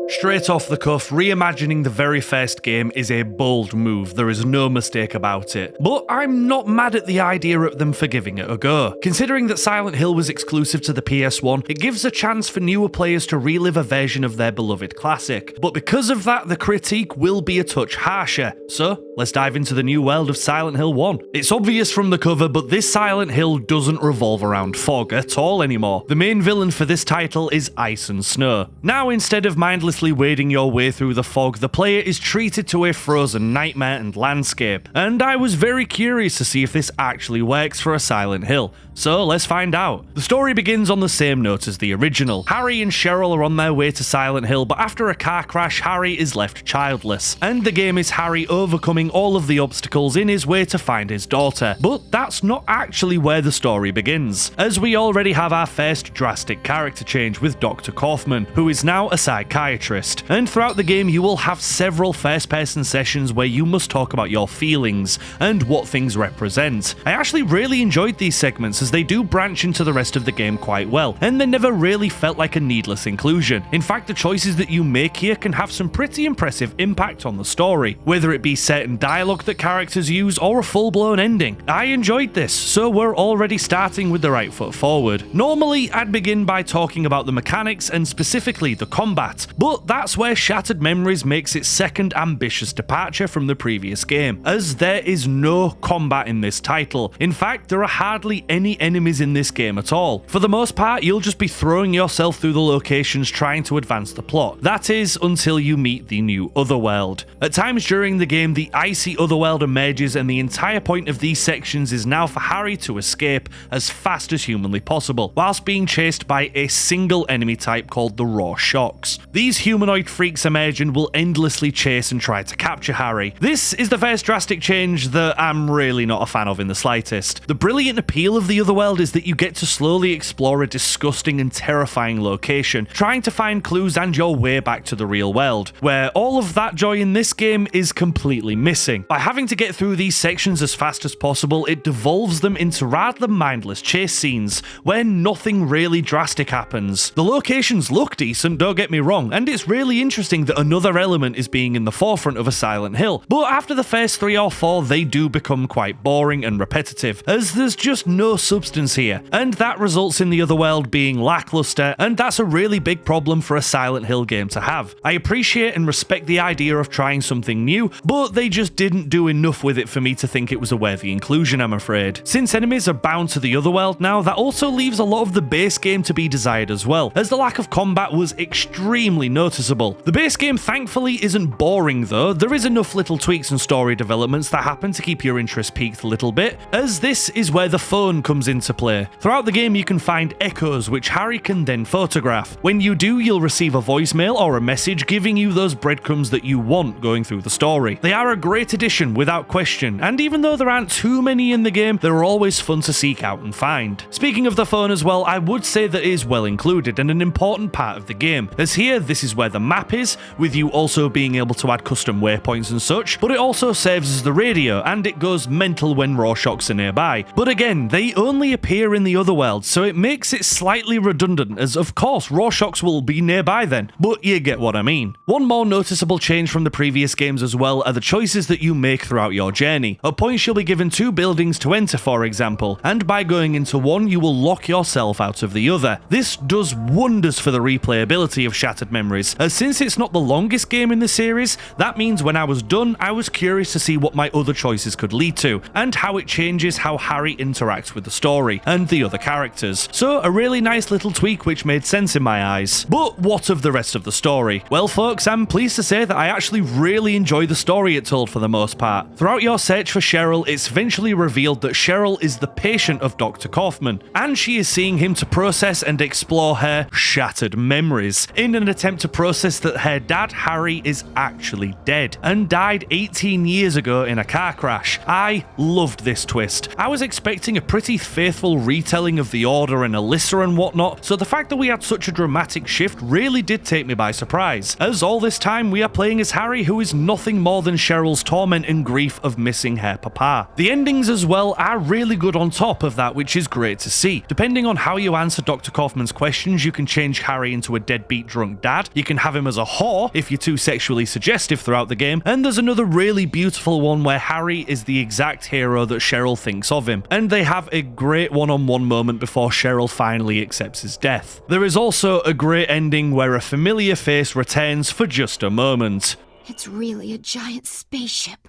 E: Straight off the cuff, reimagining the very first game is a bold move, there is no mistake about it. But I'm not mad at the idea of them for giving it a go. Considering that Silent Hill was exclusive to the PS1, it gives a chance for newer players to relive a version of their beloved classic. But because of that, the critique will be a touch harsher. So, let's dive into the new world of Silent Hill 1. It's obvious from the cover, but this Silent Hill doesn't revolve around fog at all anymore. The main villain for this title is ice and snow. Now, instead of mindlessly wading your way through the fog, the player is treated to a frozen nightmare and landscape, and I was very curious to see if this actually works for a Silent Hill. So let's find out. The story begins on the same note as the original. Harry and Cheryl are on their way to Silent Hill, but after a car crash, Harry is left childless, and the game is Harry overcoming all of the obstacles in his way to find his daughter. But that's not actually where the story begins, as we already have our first drastic character change with Dr. Kaufman, who is now a psychiatrist. And throughout the game you will have several first-person sessions where you must talk about your feelings and what things represent. I actually really enjoyed these segments, as they do branch into the rest of the game quite well, and they never really felt like a needless inclusion. In fact, the choices that you make here can have some pretty impressive impact on the story, whether it be certain dialogue that characters use or a full-blown ending. I enjoyed this, so we're already starting with the right foot forward. Normally, I'd begin by talking about the mechanics and specifically the combat, but that's where Shattered Memories makes its second ambitious departure from the previous game, as there is no combat in this title. In fact, there are hardly any enemies in this game at all. For the most part, you'll just be throwing yourself through the locations trying to advance the plot. That is, until you meet the new Otherworld. At times during the game, the icy Otherworld emerges, and the entire point of these sections is now for Harry to escape as fast as humanly possible, whilst being chased by a single enemy type called the Raw Shocks. These humanoid freaks emerge and will endlessly chase and try to capture Harry. This is the first drastic change that I'm really not a fan of in the slightest. The brilliant appeal of the Otherworld is that you get to slowly explore a disgusting and terrifying location, trying to find clues and your way back to the real world, where all of that joy in this game is completely missing. By having to get through these sections as fast as possible, it devolves them into rather mindless chase scenes, where nothing really drastic happens. The locations look decent, don't get me wrong, and it's really interesting that another element is being in the forefront of a Silent Hill, but after the first 3 or 4 they do become quite boring and repetitive, as there's just no substance here, and that results in the Otherworld being lackluster, and that's a really big problem for a Silent Hill game to have. I appreciate and respect the idea of trying something new, but they just didn't do enough with it for me to think it was a worthy inclusion, I'm afraid. Since enemies are bound to the Otherworld now, that also leaves a lot of the base game to be desired as well, as the lack of combat was extremely noticeable. The base game thankfully isn't boring though, there is enough little tweaks and story developments that happen to keep your interest peaked a little bit, as this is where the phone comes into play. Throughout the game you can find echoes which Harry can then photograph. When you do, you'll receive a voicemail or a message giving you those breadcrumbs that you want going through the story. They are a great addition without question, and even though there aren't too many in the game, they're always fun to seek out and find. Speaking of the phone as well, I would say that it is well included and an important part of the game, as here this is where the map is, with you also being able to add custom waypoints and such, but it also serves as the radio, and it goes mental when Rorschachs are nearby. But again, they only appear in the Otherworld, so it makes it slightly redundant, as of course Rorschachs will be nearby then, but you get what I mean. One more noticeable change from the previous games as well are the choices that you make throughout your journey. At points you'll be given 2 buildings to enter, for example, and by going into one you will lock yourself out of the other. This does wonders for the replayability of Shattered Memories, as since it's not the longest game in the series, that means when I was done I was curious to see what my other choices could lead to, and how it changes how Harry interacts with the story and the other characters. So a really nice little tweak which made sense in my eyes. But what of the rest of the story? Well folks, I'm pleased to say that I actually really enjoy the story it told for the most part. Throughout your search for Cheryl, it's eventually revealed that Cheryl is the patient of Dr. Kaufman, and she is seeing him to process and explore her shattered memories, in an attempt to process that her dad, Harry, is actually dead, and died 18 years ago in a car crash. I loved this twist. I was expecting a pretty faithful retelling of the Order and Alyssa and whatnot, so the fact that we had such a dramatic shift really did take me by surprise, as all this time we are playing as Harry, who is nothing more than Cheryl's torment and grief of missing her papa. The endings as well are really good on top of that, which is great to see. Depending on how you answer Dr. Kaufman's questions, you can change Harry into a deadbeat drunk dad, you can have him as a whore if you're too sexually suggestive throughout the game, and there's another really beautiful one where Harry is the exact hero that Cheryl thinks of him, and they have a great one-on-one moment before Cheryl finally accepts his death. There is also a great ending where a familiar face returns for just a moment.
C: It's really a giant spaceship.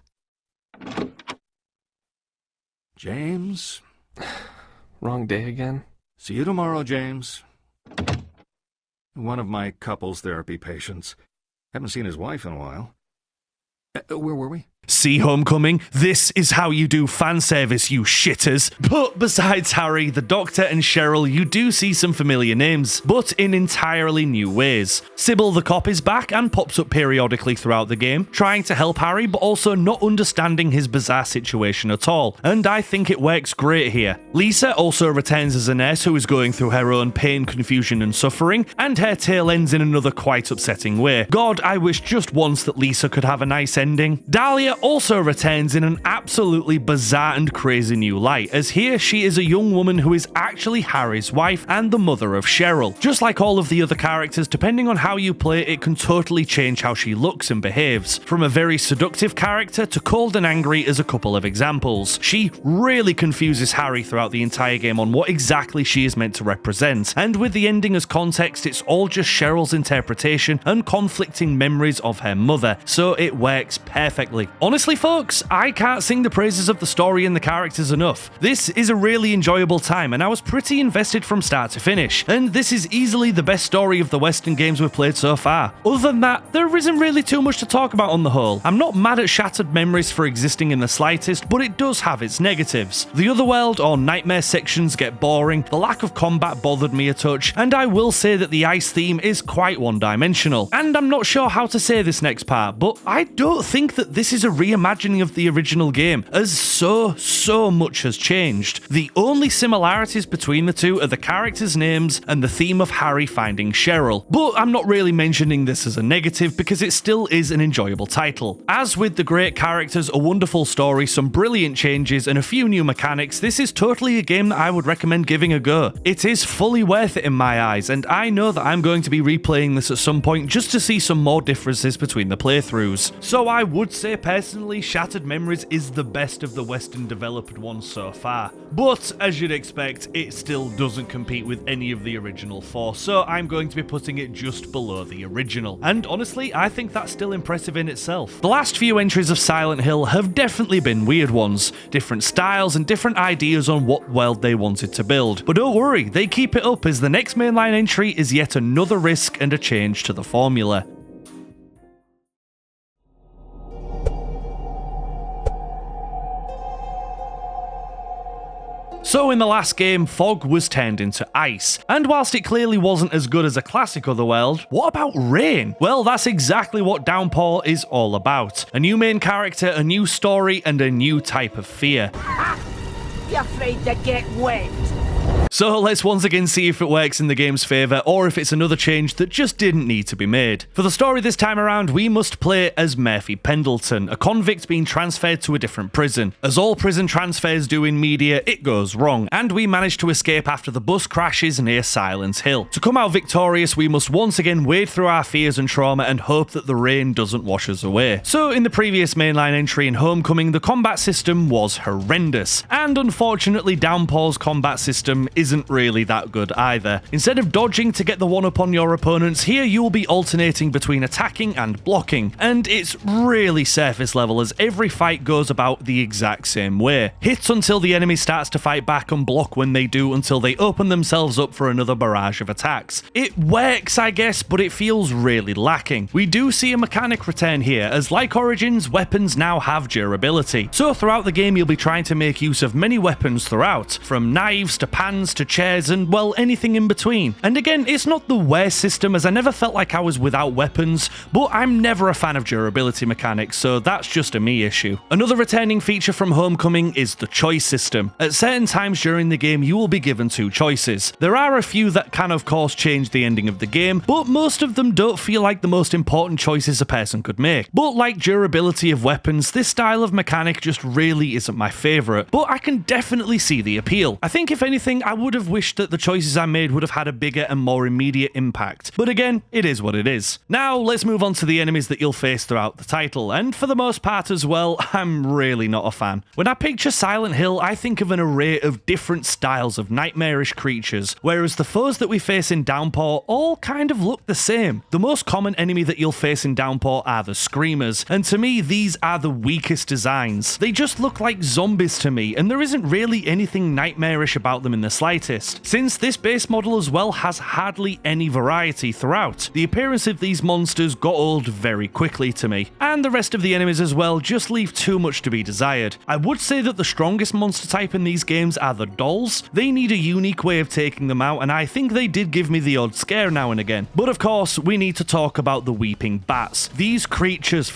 B: James?
F: Wrong day again?
B: See you tomorrow, James. One of my couples therapy patients. Haven't seen his wife in a while. Where were we?
E: See Homecoming? This is how you do fan service, you shitters. But besides Harry, the Doctor and Cheryl, you do see some familiar names, but in entirely new ways. Sybil the cop is back and pops up periodically throughout the game, trying to help Harry but also not understanding his bizarre situation at all, and I think it works great here. Lisa also returns as a nurse who is going through her own pain, confusion and suffering, and her tale ends in another quite upsetting way. God, I wish just once that Lisa could have a nice ending. Dahlia also returns in an absolutely bizarre and crazy new light, as here she is a young woman who is actually Harry's wife and the mother of Cheryl. Just like all of the other characters, depending on how you play it can totally change how she looks and behaves, from a very seductive character to cold and angry as a couple of examples. She really confuses Harry throughout the entire game on what exactly she is meant to represent, and with the ending as context, it's all just Cheryl's interpretation and conflicting memories of her mother, so it works perfectly. Honestly folks, I can't sing the praises of the story and the characters enough. This is a really enjoyable time and I was pretty invested from start to finish, and this is easily the best story of the Western games we've played so far. Other than that, there isn't really too much to talk about on the whole. I'm not mad at Shattered Memories for existing in the slightest, but it does have its negatives. The Otherworld or Nightmare sections get boring, the lack of combat bothered me a touch, and I will say that the ice theme is quite one-dimensional. And I'm not sure how to say this next part, but I don't think that this is a reimagining of the original game, as so much has changed. The only similarities between the two are the characters' names and the theme of Harry finding Cheryl, but I'm not really mentioning this as a negative because it still is an enjoyable title. As with the great characters, a wonderful story, some brilliant changes, and a few new mechanics, this is totally a game that I would recommend giving a go. It is fully worth it in my eyes, and I know that I'm going to be replaying this at some point just to see some more differences between the playthroughs. So I would say personally, Shattered Memories is the best of the Western developed ones so far. But as you'd expect, it still doesn't compete with any of the original four, so I'm going to be putting it just below the original. And honestly, I think that's still impressive in itself. The last few entries of Silent Hill have definitely been weird ones, different styles and different ideas on what world they wanted to build. But don't worry, they keep it up as the next mainline entry is yet another risk and a change to the formula. So in the last game, fog was turned into ice, and whilst it clearly wasn't as good as a classic Otherworld, what about rain? Well, that's exactly what Downpour is all about. A new main character, a new story, and a new type of fear.
G: You're afraid to get wet.
E: So let's once again see if it works in the game's favour, or if it's another change that just didn't need to be made. For the story this time around, we must play as Murphy Pendleton, a convict being transferred to a different prison. As all prison transfers do in media, it goes wrong, and we manage to escape after the bus crashes near Silent Hill. To come out victorious, we must once again wade through our fears and trauma and hope that the rain doesn't wash us away. So in the previous mainline entry in Homecoming, the combat system was horrendous, and unfortunately Downpour's combat system isn't really that good either. Instead of dodging to get the one-up on your opponents, here you will be alternating between attacking and blocking, and it's really surface level as every fight goes about the exact same way. Hit until the enemy starts to fight back and block when they do until they open themselves up for another barrage of attacks. It works, I guess, but it feels really lacking. We do see a mechanic return here, as like Origins, weapons now have durability. So throughout the game you'll be trying to make use of many weapons throughout, from knives to pans to chairs and, well, anything in between. And again, it's not the worst system as I never felt like I was without weapons, but I'm never a fan of durability mechanics, so that's just a me issue. Another returning feature from Homecoming is the choice system. At certain times during the game, you will be given two choices. There are a few that can of course change the ending of the game, but most of them don't feel like the most important choices a person could make. But like durability of weapons, this style of mechanic just really isn't my favourite, but I can definitely see the appeal. I think if anything, I would have wished that the choices I made would have had a bigger and more immediate impact, but again, it is what it is. Now let's move on to the enemies that you'll face throughout the title, and for the most part as well, I'm really not a fan. When I picture Silent Hill, I think of an array of different styles of nightmarish creatures, whereas the foes that we face in Downpour all kind of look the same. The most common enemy that you'll face in Downpour are the Screamers, and to me these are the weakest designs. They just look like zombies to me, and there isn't really anything nightmarish about them in the slightest, since this base model as well has hardly any variety throughout. The appearance of these monsters got old very quickly to me, and the rest of the enemies as well just leave too much to be desired. I would say that the strongest monster type in these games are the dolls. They need a unique way of taking them out, and I think they did give me the odd scare now and again. But of course, we need to talk about the Weeping Bats. These creatures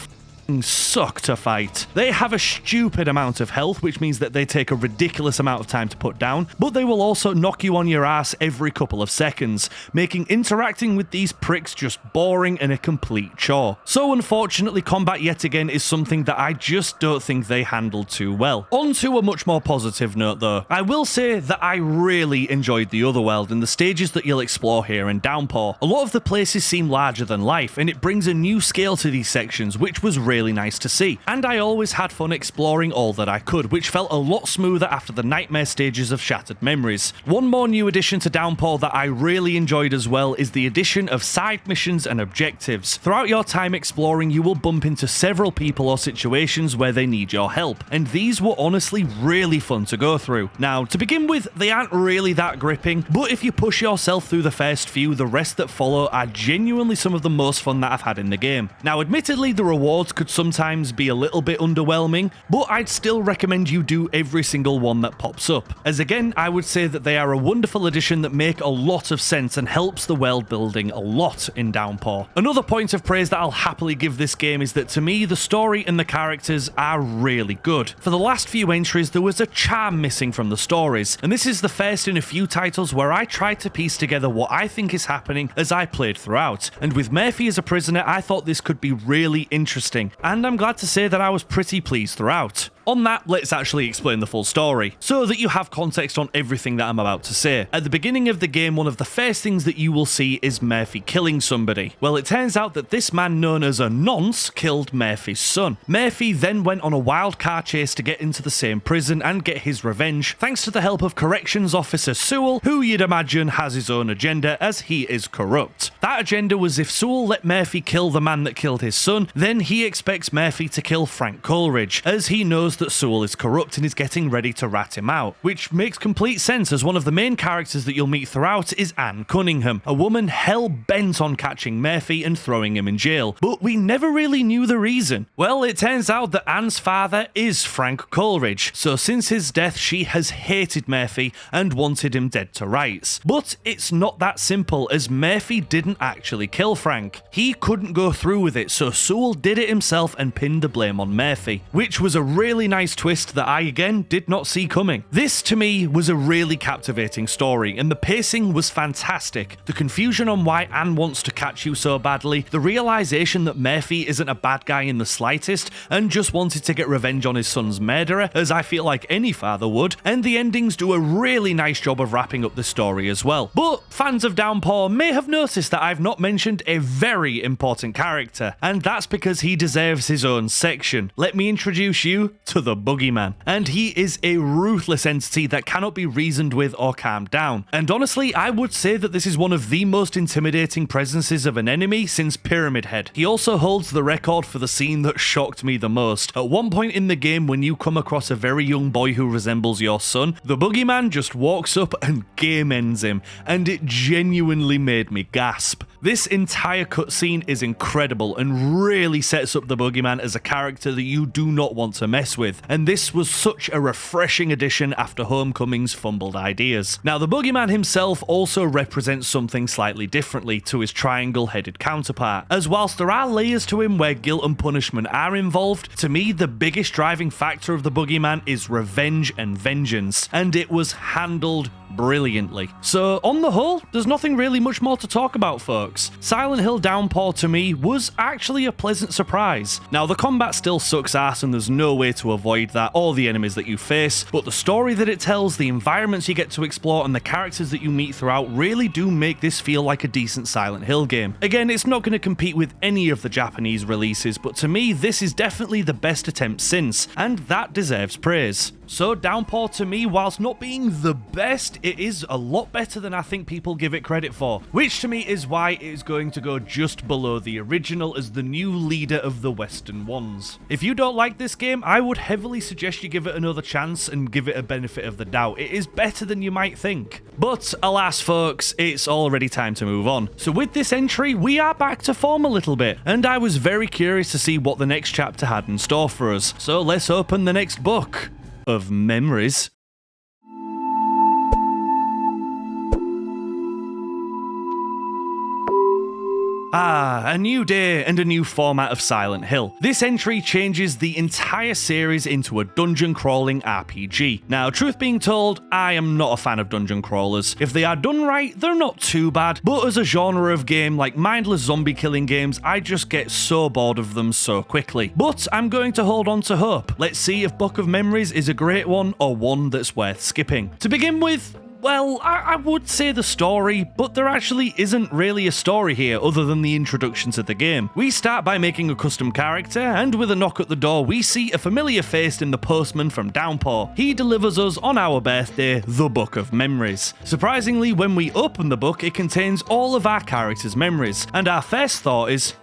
E: suck to fight. They have a stupid amount of health, which means that they take a ridiculous amount of time to put down, but they will also knock you on your ass every couple of seconds, making interacting with these pricks just boring and a complete chore. So unfortunately, combat yet again is something that I just don't think they handled too well. On to a much more positive note though, I will say that I really enjoyed the Otherworld and the stages that you'll explore here in Downpour. A lot of the places seem larger than life, and it brings a new scale to these sections, which was really really nice to see, and I always had fun exploring all that I could, which felt a lot smoother after the nightmare stages of Shattered Memories. One more new addition to Downpour that I really enjoyed as well is the addition of side missions and objectives. Throughout your time exploring, you will bump into several people or situations where they need your help, and these were honestly really fun to go through. Now, to begin with, they aren't really that gripping, but if you push yourself through the first few, the rest that follow are genuinely some of the most fun that I've had in the game. Now, admittedly, the rewards could sometimes be a little bit underwhelming, but I'd still recommend you do every single one that pops up, as again, I would say that they are a wonderful addition that make a lot of sense and helps the world building a lot in Downpour. Another point of praise that I'll happily give this game is that to me, the story and the characters are really good. For the last few entries, there was a charm missing from the stories, and this is the first in a few titles where I tried to piece together what I think is happening as I played throughout, and with Murphy as a prisoner, I thought this could be really interesting, and I'm glad to say that I was pretty pleased throughout. On that, let's actually explain the full story, so that you have context on everything that I'm about to say. At the beginning of the game, one of the first things that you will see is Murphy killing somebody. Well, it turns out that this man known as a nonce killed Murphy's son. Murphy then went on a wild car chase to get into the same prison and get his revenge, thanks to the help of Corrections Officer Sewell, who you'd imagine has his own agenda as he is corrupt. That agenda was if Sewell let Murphy kill the man that killed his son, then he expects Murphy to kill Frank Coleridge, as he knows that Sewell is corrupt and is getting ready to rat him out, which makes complete sense as one of the main characters that you'll meet throughout is Anne Cunningham, a woman hell-bent on catching Murphy and throwing him in jail, but we never really knew the reason. Well, it turns out that Anne's father is Frank Coleridge, so since his death she has hated Murphy and wanted him dead to rights. But it's not that simple, as Murphy didn't actually kill Frank. He couldn't go through with it, so Sewell did it himself and pinned the blame on Murphy, which was a really nice twist that I again did not see coming. This to me was a really captivating story, and the pacing was fantastic. The confusion on why Anne wants to catch you so badly, the realization that Murphy isn't a bad guy in the slightest and just wanted to get revenge on his son's murderer, as I feel like any father would, and the endings do a really nice job of wrapping up the story as well. But fans of Downpour may have noticed that I've not mentioned a very important character, and that's because he deserves his own section. Let me introduce you to the Boogeyman, and he is a ruthless entity that cannot be reasoned with or calmed down. And honestly, I would say that this is one of the most intimidating presences of an enemy since Pyramid Head. He also holds the record for the scene that shocked me the most. At one point in the game, when you come across a very young boy who resembles your son, the Boogeyman just walks up and game ends him, and it genuinely made me gasp. This entire cutscene is incredible and really sets up the Boogeyman as a character that you do not want to mess with, and this was such a refreshing addition after Homecoming's fumbled ideas. Now, the Boogeyman himself also represents something slightly differently to his triangle-headed counterpart, as whilst there are layers to him where guilt and punishment are involved, to me the biggest driving factor of the Boogeyman is revenge and vengeance, and it was handled brilliantly. So on the whole, there's nothing really much more to talk about, folks. Silent Hill Downpour to me was actually a pleasant surprise. Now, the combat still sucks ass and there's no way to avoid that or the enemies that you face, but the story that it tells, the environments you get to explore, and the characters that you meet throughout really do make this feel like a decent Silent Hill game. Again, it's not going to compete with any of the Japanese releases, but to me this is definitely the best attempt since, and that deserves praise. So Downpour to me, whilst not being the best, it is a lot better than I think people give it credit for, which to me is why it is going to go just below the original as the new leader of the Western ones. If you don't like this game, I would heavily suggest you give it another chance and give it a benefit of the doubt. It is better than you might think. But alas folks, it's already time to move on. So with this entry, we are back to form a little bit, and I was very curious to see what the next chapter had in store for us. So let's open the next book of memories. A new day and a new format of Silent Hill. This entry changes the entire series into a dungeon crawling RPG. Now, truth being told, I am not a fan of dungeon crawlers. If they are done right, they're not too bad, but as a genre of game like mindless zombie killing games, I just get so bored of them so quickly. But I'm going to hold on to hope. Let's see if Book of Memories is a great one or one that's worth skipping. To begin with, Well, I would say the story, but there actually isn't really a story here other than the introduction to the game. We start by making a custom character, and with a knock at the door, we see a familiar face in the postman from Downpour. He delivers us on our birthday the Book of Memories. Surprisingly, when we open the book, it contains all of our characters' memories, and our first thought is,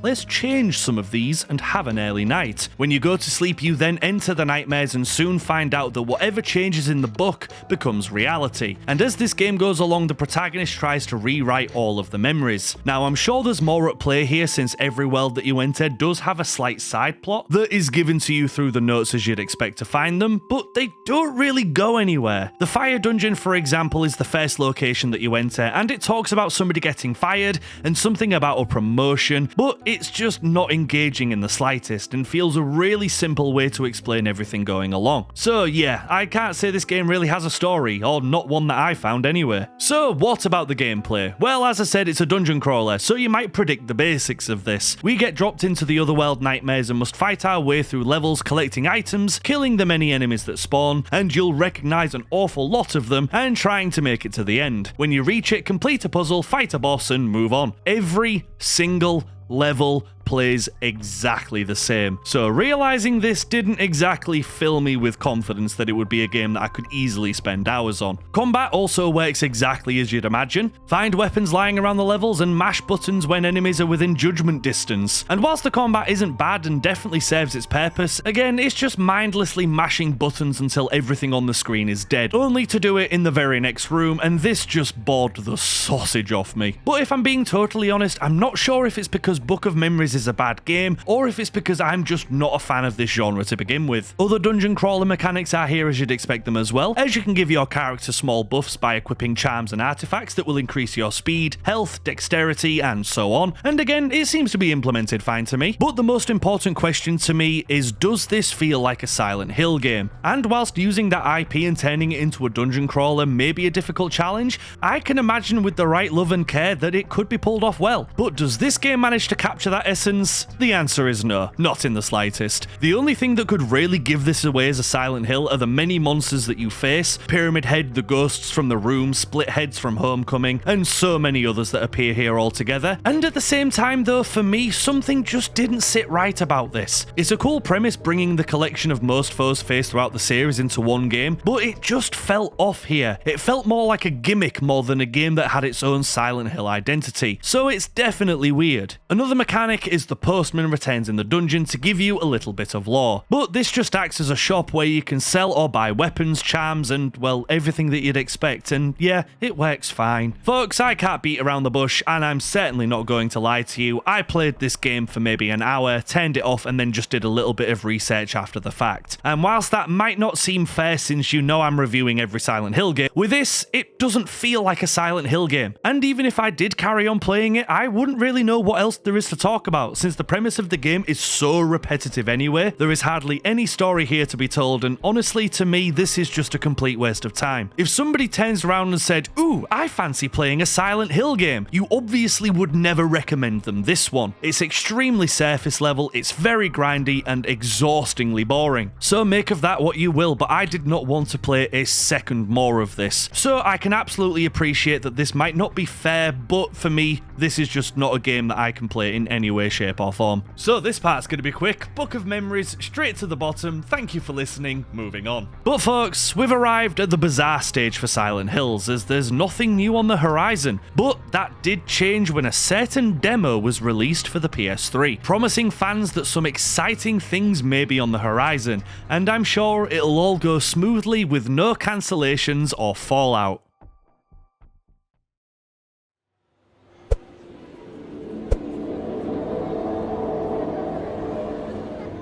E: let's change some of these and have an early night. When you go to sleep, you then enter the nightmares and soon find out that whatever changes in the book becomes reality. And as this game goes along, the protagonist tries to rewrite all of the memories. Now, I'm sure there's more at play here since every world that you enter does have a slight side plot that is given to you through the notes as you'd expect to find them, but they don't really go anywhere. The fire dungeon, for example, is the first location that you enter, and it talks about somebody getting fired and something about a promotion, but it's just not engaging in the slightest and feels a really simple way to explain everything going along. So yeah, I can't say this game really has a story, or not one that I found anyway. So what about the gameplay? Well, as I said, it's a dungeon crawler, so you might predict the basics of this. We get dropped into the otherworld nightmares and must fight our way through levels collecting items, killing the many enemies that spawn, and you'll recognise an awful lot of them, and trying to make it to the end. When you reach it, complete a puzzle, fight a boss, and move on. Every single level plays exactly the same. So realizing this didn't exactly fill me with confidence that it would be a game that I could easily spend hours on. Combat also works exactly as you'd imagine. Find weapons lying around the levels and mash buttons when enemies are within judgment distance. And whilst the combat isn't bad and definitely serves its purpose, again, it's just mindlessly mashing buttons until everything on the screen is dead, only to do it in the very next room, and this just bored the sausage off me. But if I'm being totally honest, I'm not sure if it's because Book of Memories is a bad game, or if it's because I'm just not a fan of this genre to begin with. Other dungeon crawler mechanics are here as you'd expect them as well, as you can give your character small buffs by equipping charms and artifacts that will increase your speed, health, dexterity, and so on. And again, it seems to be implemented fine to me. But the most important question to me is, does this feel like a Silent Hill game? And whilst using that IP and turning it into a dungeon crawler may be a difficult challenge, I can imagine with the right love and care that it could be pulled off well. But does this game manage to capture that essence? The answer is no, not in the slightest. The only thing that could really give this away as a Silent Hill are the many monsters that you face, Pyramid Head, the ghosts from The Room, Split Heads from Homecoming, and so many others that appear here altogether. And at the same time though, for me, something just didn't sit right about this. It's a cool premise bringing the collection of most foes faced throughout the series into one game, but it just felt off here. It felt more like a gimmick more than a game that had its own Silent Hill identity. So it's definitely weird. Another mechanic is the postman returns in the dungeon to give you a little bit of lore. But this just acts as a shop where you can sell or buy weapons, charms, and, well, everything that you'd expect, and yeah, it works fine. Folks, I can't beat around the bush, and I'm certainly not going to lie to you. I played this game for maybe an hour, turned it off, and then just did a little bit of research after the fact. And whilst that might not seem fair since you know I'm reviewing every Silent Hill game, with this, it doesn't feel like a Silent Hill game. And even if I did carry on playing it, I wouldn't really know what else there is to talk about, since the premise of the game is so repetitive anyway. There is hardly any story here to be told, and honestly, to me, this is just a complete waste of time. If somebody turns around and said, "Ooh, I fancy playing a Silent Hill game," you obviously would never recommend them this one. It's extremely surface level, it's very grindy, and exhaustingly boring. So make of that what you will, but I did not want to play a second more of this. So I can absolutely appreciate that this might not be fair, but for me, this is just not a game that I can play in any way, shape, or form. So this part's going to be quick. Book of Memories, straight to the bottom. Thank you for listening. Moving on. But folks, we've arrived at the bizarre stage for Silent Hills, as there's nothing new on the horizon. But that did change when a certain demo was released for the PS3, promising fans that some exciting things may be on the horizon, and I'm sure it'll all go smoothly with no cancellations or fallout.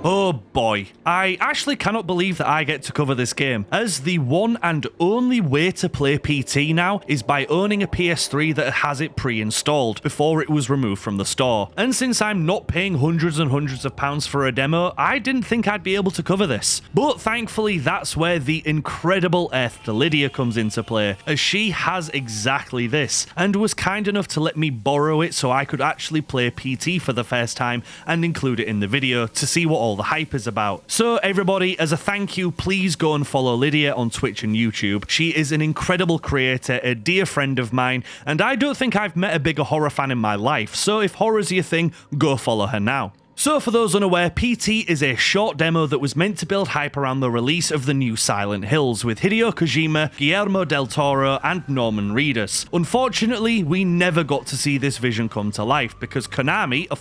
E: Oh boy, I actually cannot believe that I get to cover this game, as the one and only way to play PT now is by owning a PS3 that has it pre-installed before it was removed from the store. And since I'm not paying hundreds and hundreds of pounds for a demo, I didn't think I'd be able to cover this. But thankfully, that's where the incredible Earth Lydia comes into play, as she has exactly this, and was kind enough to let me borrow it so I could actually play PT for the first time and include it in the video to see what all the hype is about. So everybody, as a thank you, please go and follow Lydia on Twitch and YouTube. She is an incredible creator, a dear friend of mine, and I don't think I've met a bigger horror fan in my life, so if horror's your thing, go follow her now. So for those unaware, PT is a short demo that was meant to build hype around the release of the new Silent Hills with Hideo Kojima, Guillermo del Toro and Norman Reedus. Unfortunately, we never got to see this vision come to life because Konami are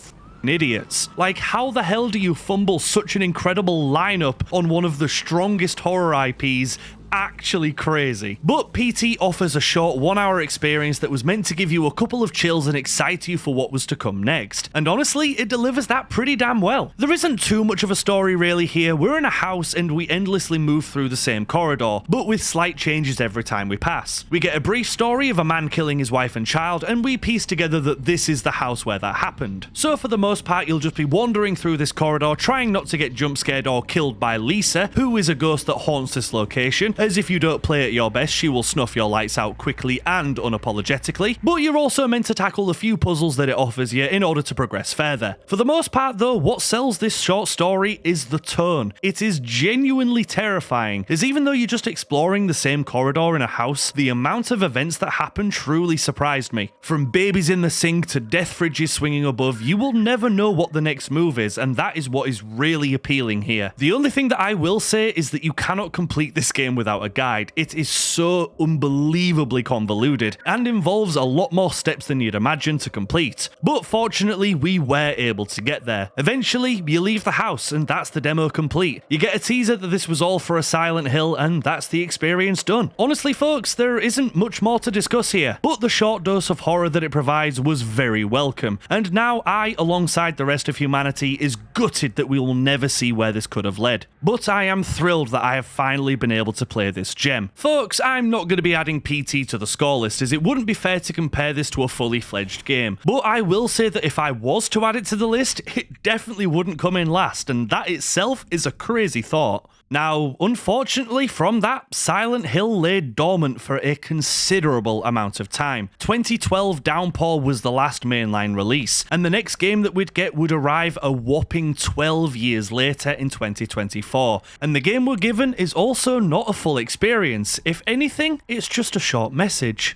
E: idiots. Like, how the hell do you fumble such an incredible lineup on one of the strongest horror IPs? Actually crazy. But PT offers a short 1-hour experience that was meant to give you a couple of chills and excite you for what was to come next. And honestly, it delivers that pretty damn well. There isn't too much of a story really here. We're in a house and we endlessly move through the same corridor, but with slight changes every time we pass. We get a brief story of a man killing his wife and child, and we piece together that this is the house where that happened. So for the most part, you'll just be wandering through this corridor, trying not to get jump scared or killed by Lisa, who is a ghost that haunts this location, as if you don't play at your best, she will snuff your lights out quickly and unapologetically, but you're also meant to tackle the few puzzles that it offers you in order to progress further. For the most part though, what sells this short story is the tone. It is genuinely terrifying, as even though you're just exploring the same corridor in a house, the amount of events that happen truly surprised me. From babies in the sink to death fridges swinging above, you will never know what the next move is, and that is what is really appealing here. The only thing that I will say is that you cannot complete this game without a guide. It is so unbelievably convoluted and involves a lot more steps than you'd imagine to complete. But fortunately, we were able to get there. Eventually, you leave the house and that's the demo complete. You get a teaser that this was all for a Silent Hill and that's the experience done. Honestly folks, there isn't much more to discuss here, but the short dose of horror that it provides was very welcome. And now I, alongside the rest of humanity, is gutted that we will never see where this could have led. But I am thrilled that I have finally been able to play this gem. Folks, I'm not going to be adding PT to the score list as it wouldn't be fair to compare this to a fully fledged game, but I will say that if I was to add it to the list, it definitely wouldn't come in last, and that itself is a crazy thought. Now, unfortunately from that, Silent Hill lay dormant for a considerable amount of time. 2012 Downpour was the last mainline release, and the next game that we'd get would arrive a whopping 12 years later in 2024. And the game we're given is also not a full experience. If anything, it's just a short message.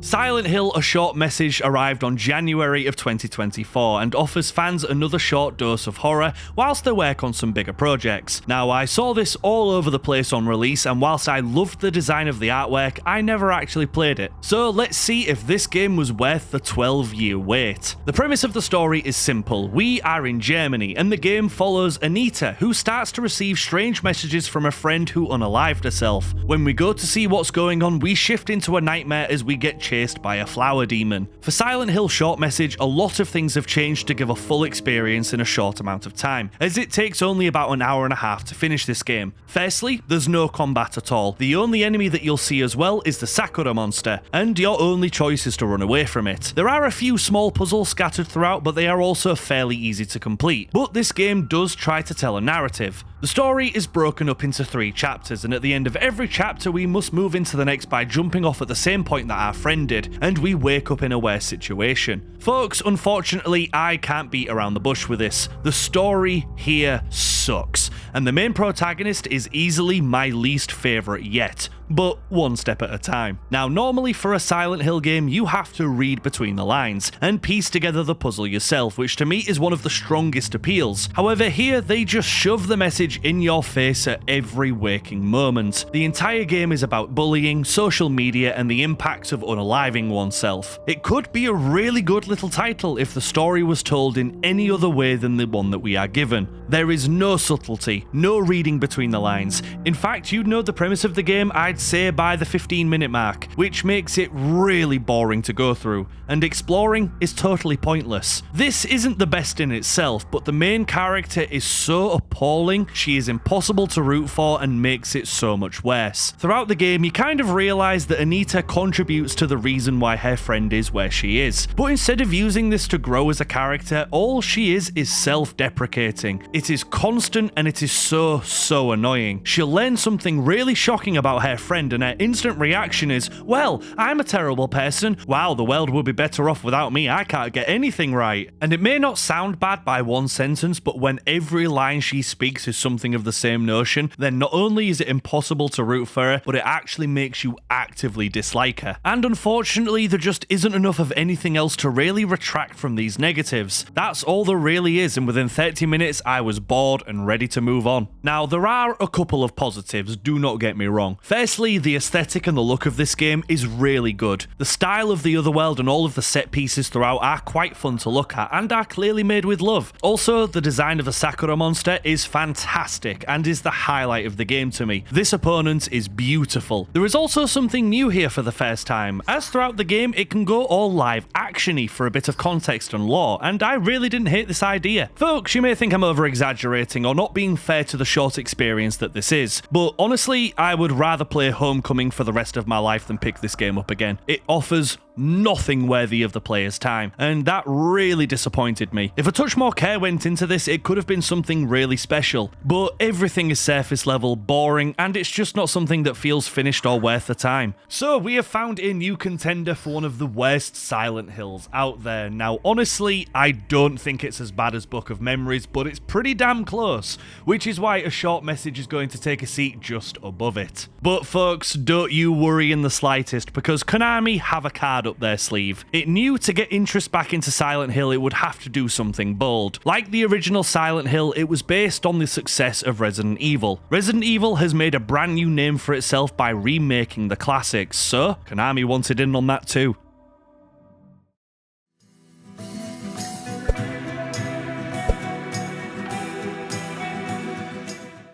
E: Silent Hill: A Short Message arrived on January of 2024 and offers fans another short dose of horror whilst they work on some bigger projects. Now, I saw this all over the place on release, and whilst I loved the design of the artwork, I never actually played it. So let's see if this game was worth the 12-year wait. The premise of the story is simple. We are in Germany, and the game follows Anita, who starts to receive strange messages from a friend who unalived herself. When we go to see what's going on, we shift into a nightmare as we get chased by a flower demon. For Silent Hill Short Message, a lot of things have changed to give a full experience in a short amount of time, as it takes only about an hour and a half to finish this game. Firstly, there's no combat at all. The only enemy that you'll see as well is the Sakura monster, and your only choice is to run away from it. There are a few small puzzles scattered throughout, but they are also fairly easy to complete. But this game does try to tell a narrative. The story is broken up into 3 chapters, and at the end of every chapter we must move into the next by jumping off at the same point that our friend did, and we wake up in a worse situation. Folks, unfortunately, I can't beat around the bush with this. The story here sucks, and the main protagonist is easily my least favourite yet, but one step at a time. Now, normally for a Silent Hill game, you have to read between the lines and piece together the puzzle yourself, which to me is one of the strongest appeals. However, here they just shove the message in your face at every waking moment. The entire game is about bullying, social media, and the impacts of unaliving oneself. It could be a really good little title if the story was told in any other way than the one that we are given. There is no subtlety, no reading between the lines. In fact, you'd know the premise of the game, I'd say, by the 15-minute mark, which makes it really boring to go through, and exploring is totally pointless. This isn't the best in itself, but the main character is so appalling, she is impossible to root for and makes it so much worse. Throughout the game, you kind of realise that Anita contributes to the reason why her friend is where she is, but instead of using this to grow as a character, all she is self-deprecating. it is constant and it is so annoying. She'll learn something really shocking about her friend and her instant reaction is, well, I'm a terrible person. Wow, the world would be better off without me. I can't get anything right. And it may not sound bad by one sentence, but when every line she speaks is something of the same notion, then not only is it impossible to root for her, but it actually makes you actively dislike her. And unfortunately, there just isn't enough of anything else to really retract from these negatives. That's all there really is, and within 30 minutes, I was bored and ready to move on. Now, there are a couple of positives, do not get me wrong. Firstly, the aesthetic and the look of this game is really good. The style of the Otherworld and all of the set pieces throughout are quite fun to look at and are clearly made with love. Also, the design of the Sakura monster is fantastic and is the highlight of the game to me. This opponent is beautiful. There is also something new here for the first time, as throughout the game it can go all live action-y for a bit of context and lore, and I really didn't hate this idea. Folks, you may think I'm over-exaggerating or not being fair to the short experience that this is, but honestly, I would rather play Homecoming for the rest of my life than pick this game up again. It offers nothing worthy of the player's time, and that really disappointed me. If a touch more care went into this, it could have been something really special, but everything is surface level, boring, and it's just not something that feels finished or worth the time. So we have found a new contender for one of the worst Silent Hills out there. Now honestly, I don't think it's as bad as Book of Memories, but it's pretty damn close, which is why a short message is going to take a seat just above it. But folks, don't you worry in the slightest, because Konami have a card up their sleeve. It knew to get interest back into Silent Hill, it would have to do something bold. Like the original Silent Hill, it was based on the success of Resident Evil. Resident Evil has made a brand new name for itself by remaking the classics, so Konami wanted in on that too.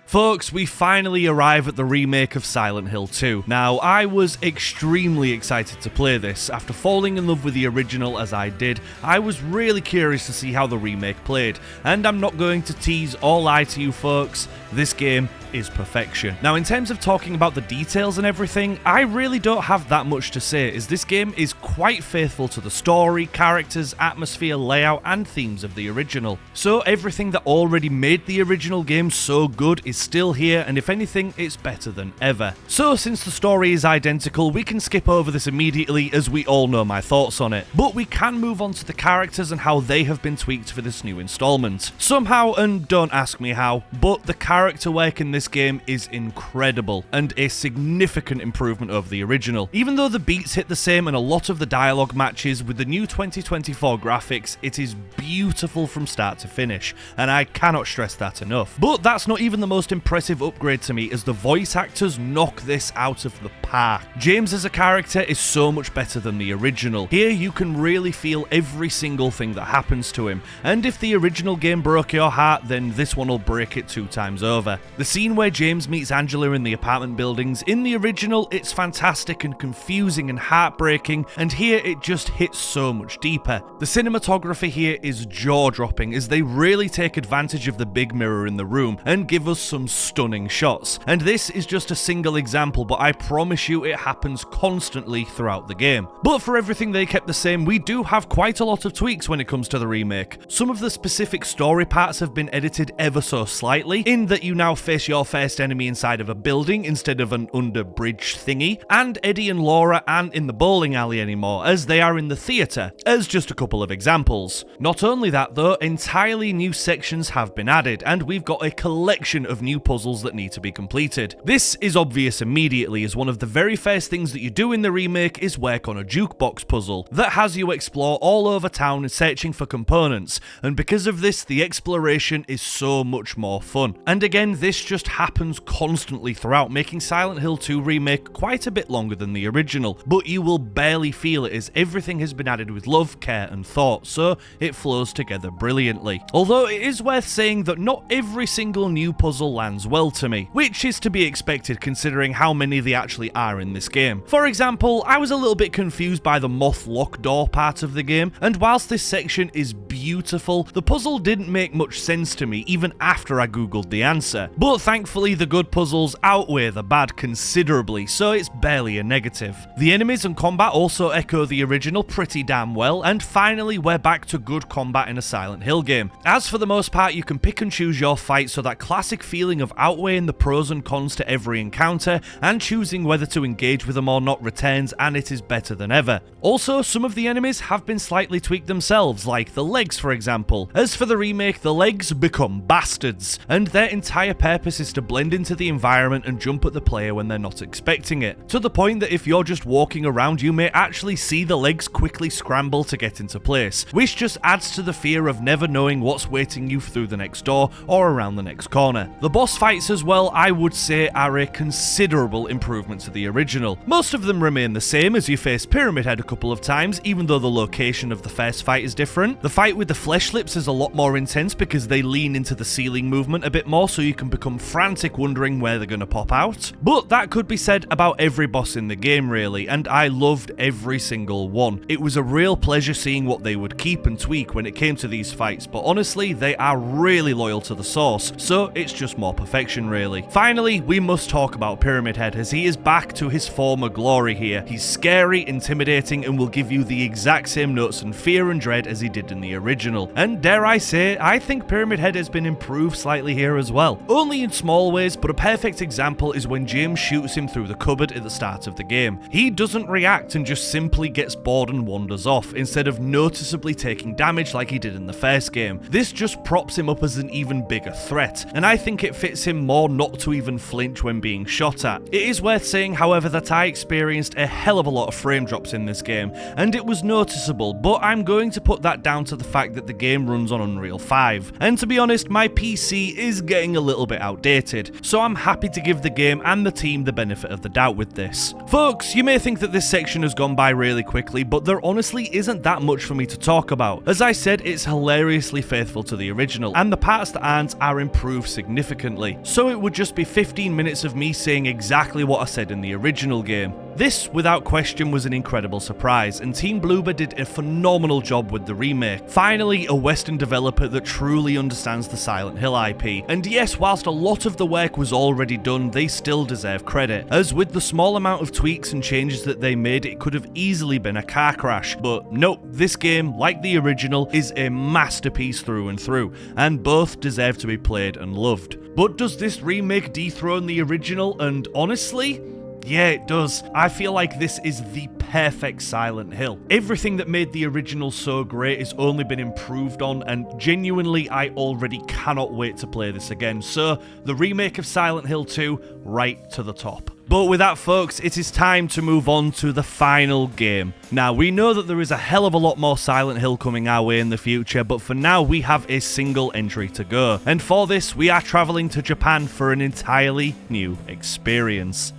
E: Folks, we finally arrive at the remake of Silent Hill 2. Now, I was extremely excited to play this. After falling in love with the original as I did, I was really curious to see how the remake played. And I'm not going to tease or lie to you folks, this game is perfection. Now, in terms of talking about the details and everything, I really don't have that much to say, as this game is quite faithful to the story, characters, atmosphere, layout, and themes of the original. So everything that already made the original game so good is still here, and if anything, it's better than ever. So since the story is identical, we can skip over this immediately, as we all know my thoughts on it. But we can move on to the characters and how they have been tweaked for this new installment. Somehow, and don't ask me how, but the character work in this game is incredible and a significant improvement over the original. Even though the beats hit the same and a lot of the dialogue matches, with the new 2024 graphics, it is beautiful from start to finish, and I cannot stress that enough. But that's not even the most impressive upgrade to me, as the voice actors knock this out of the park. James as a character is so much better than the original. Here you can really feel every single thing that happens to him, and if the original game broke your heart, then this one will break it 2 times over. The scene where James meets Angela in the apartment buildings, in the original it's fantastic and confusing and heartbreaking, and here it just hits so much deeper. The cinematography here is jaw-dropping, as they really take advantage of the big mirror in the room and give us some stunning shots. And this is just a single example, but I promise you it happens constantly throughout the game. But for everything they kept the same, we do have quite a lot of tweaks when it comes to the remake. Some of the specific story parts have been edited ever so slightly, in that you now face your first enemy inside of a building instead of an under-bridge thingy, and Eddie and Laura aren't in the bowling alley anymore, as they are in the theatre, as just a couple of examples. Not only that though, entirely new sections have been added, and we've got a collection of new puzzles that need to be completed. This is obvious immediately, as one of the very first things that you do in the remake is work on a jukebox puzzle that has you explore all over town searching for components, and because of this, the exploration is so much more fun. And again, this just happens constantly throughout, making Silent Hill 2 Remake quite a bit longer than the original, but you will barely feel it, as everything has been added with love, care and thought, so it flows together brilliantly. Although it is worth saying that not every single new puzzle lands well to me, which is to be expected considering how many there actually are in this game. For example, I was a little bit confused by the moth lock door part of the game, and whilst this section is beautiful beautiful, the puzzle didn't make much sense to me even after I googled the answer. But thankfully the good puzzles outweigh the bad considerably, so it's barely a negative. The enemies and combat also echo the original pretty damn well, and finally we're back to good combat in a Silent Hill game. As for the most part, you can pick and choose your fights, so that classic feeling of outweighing the pros and cons to every encounter and choosing whether to engage with them or not returns, and it is better than ever. Also, some of the enemies have been slightly tweaked themselves, like the legs for example. As for the remake, the legs become bastards, and their entire purpose is to blend into the environment and jump at the player when they're not expecting it, to the point that if you're just walking around you may actually see the legs quickly scramble to get into place, which just adds to the fear of never knowing what's waiting you through the next door or around the next corner. The boss fights as well, I would say, are a considerable improvement to the original. Most of them remain the same, as you face Pyramid Head a couple of times, even though the location of the first fight is different. The fight with the flesh lips is a lot more intense because they lean into the ceiling movement a bit more, so you can become frantic wondering where they're going to pop out. But that could be said about every boss in the game really, and I loved every single one. It was a real pleasure seeing what they would keep and tweak when it came to these fights, but honestly they are really loyal to the source, so it's just more perfection really. Finally, we must talk about Pyramid Head, as he is back to his former glory here. He's scary, intimidating, and will give you the exact same notes and fear and dread as he did in the original. And dare I say, I think Pyramid Head has been improved slightly here as well. Only in small ways, but a perfect example is when James shoots him through the cupboard at the start of the game. He doesn't react and just simply gets bored and wanders off, instead of noticeably taking damage like he did in the first game. This just props him up as an even bigger threat, and I think it fits him more not to even flinch when being shot at. It is worth saying, however, that I experienced a hell of a lot of frame drops in this game, and it was noticeable, but I'm going to put that down to the fact that the game runs on Unreal 5. And to be honest, my PC is getting a little bit outdated, so I'm happy to give the game and the team the benefit of the doubt with this. Folks, you may think that this section has gone by really quickly, but there honestly isn't that much for me to talk about. As I said, it's hilariously faithful to the original, and the parts that aren't are improved significantly, so it would just be 15 minutes of me saying exactly what I said in the original game. This, without question, was an incredible surprise, and Team Bloober did a phenomenal job with the remake. Finally, a Western developer that truly understands the Silent Hill IP. And yes, whilst a lot of the work was already done, they still deserve credit, as with the small amount of tweaks and changes that they made, it could have easily been a car crash. But nope, this game, like the original, is a masterpiece through and through, and both deserve to be played and loved. But does this remake dethrone the original? And honestly, yeah, it does. I feel like this is the perfect Silent Hill. Everything that made the original so great has only been improved on, and genuinely I already cannot wait to play this again. So, the remake of Silent Hill 2, right to the top. But with that, folks, it is time to move on to the final game. Now, we know that there is a hell of a lot more Silent Hill coming our way in the future, but for now we have a single entry to go. And for this, we are travelling to Japan for an entirely new experience.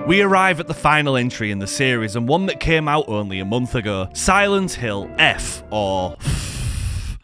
E: We arrive at the final entry in the series, and one that came out only a month ago. Silent Hill F, or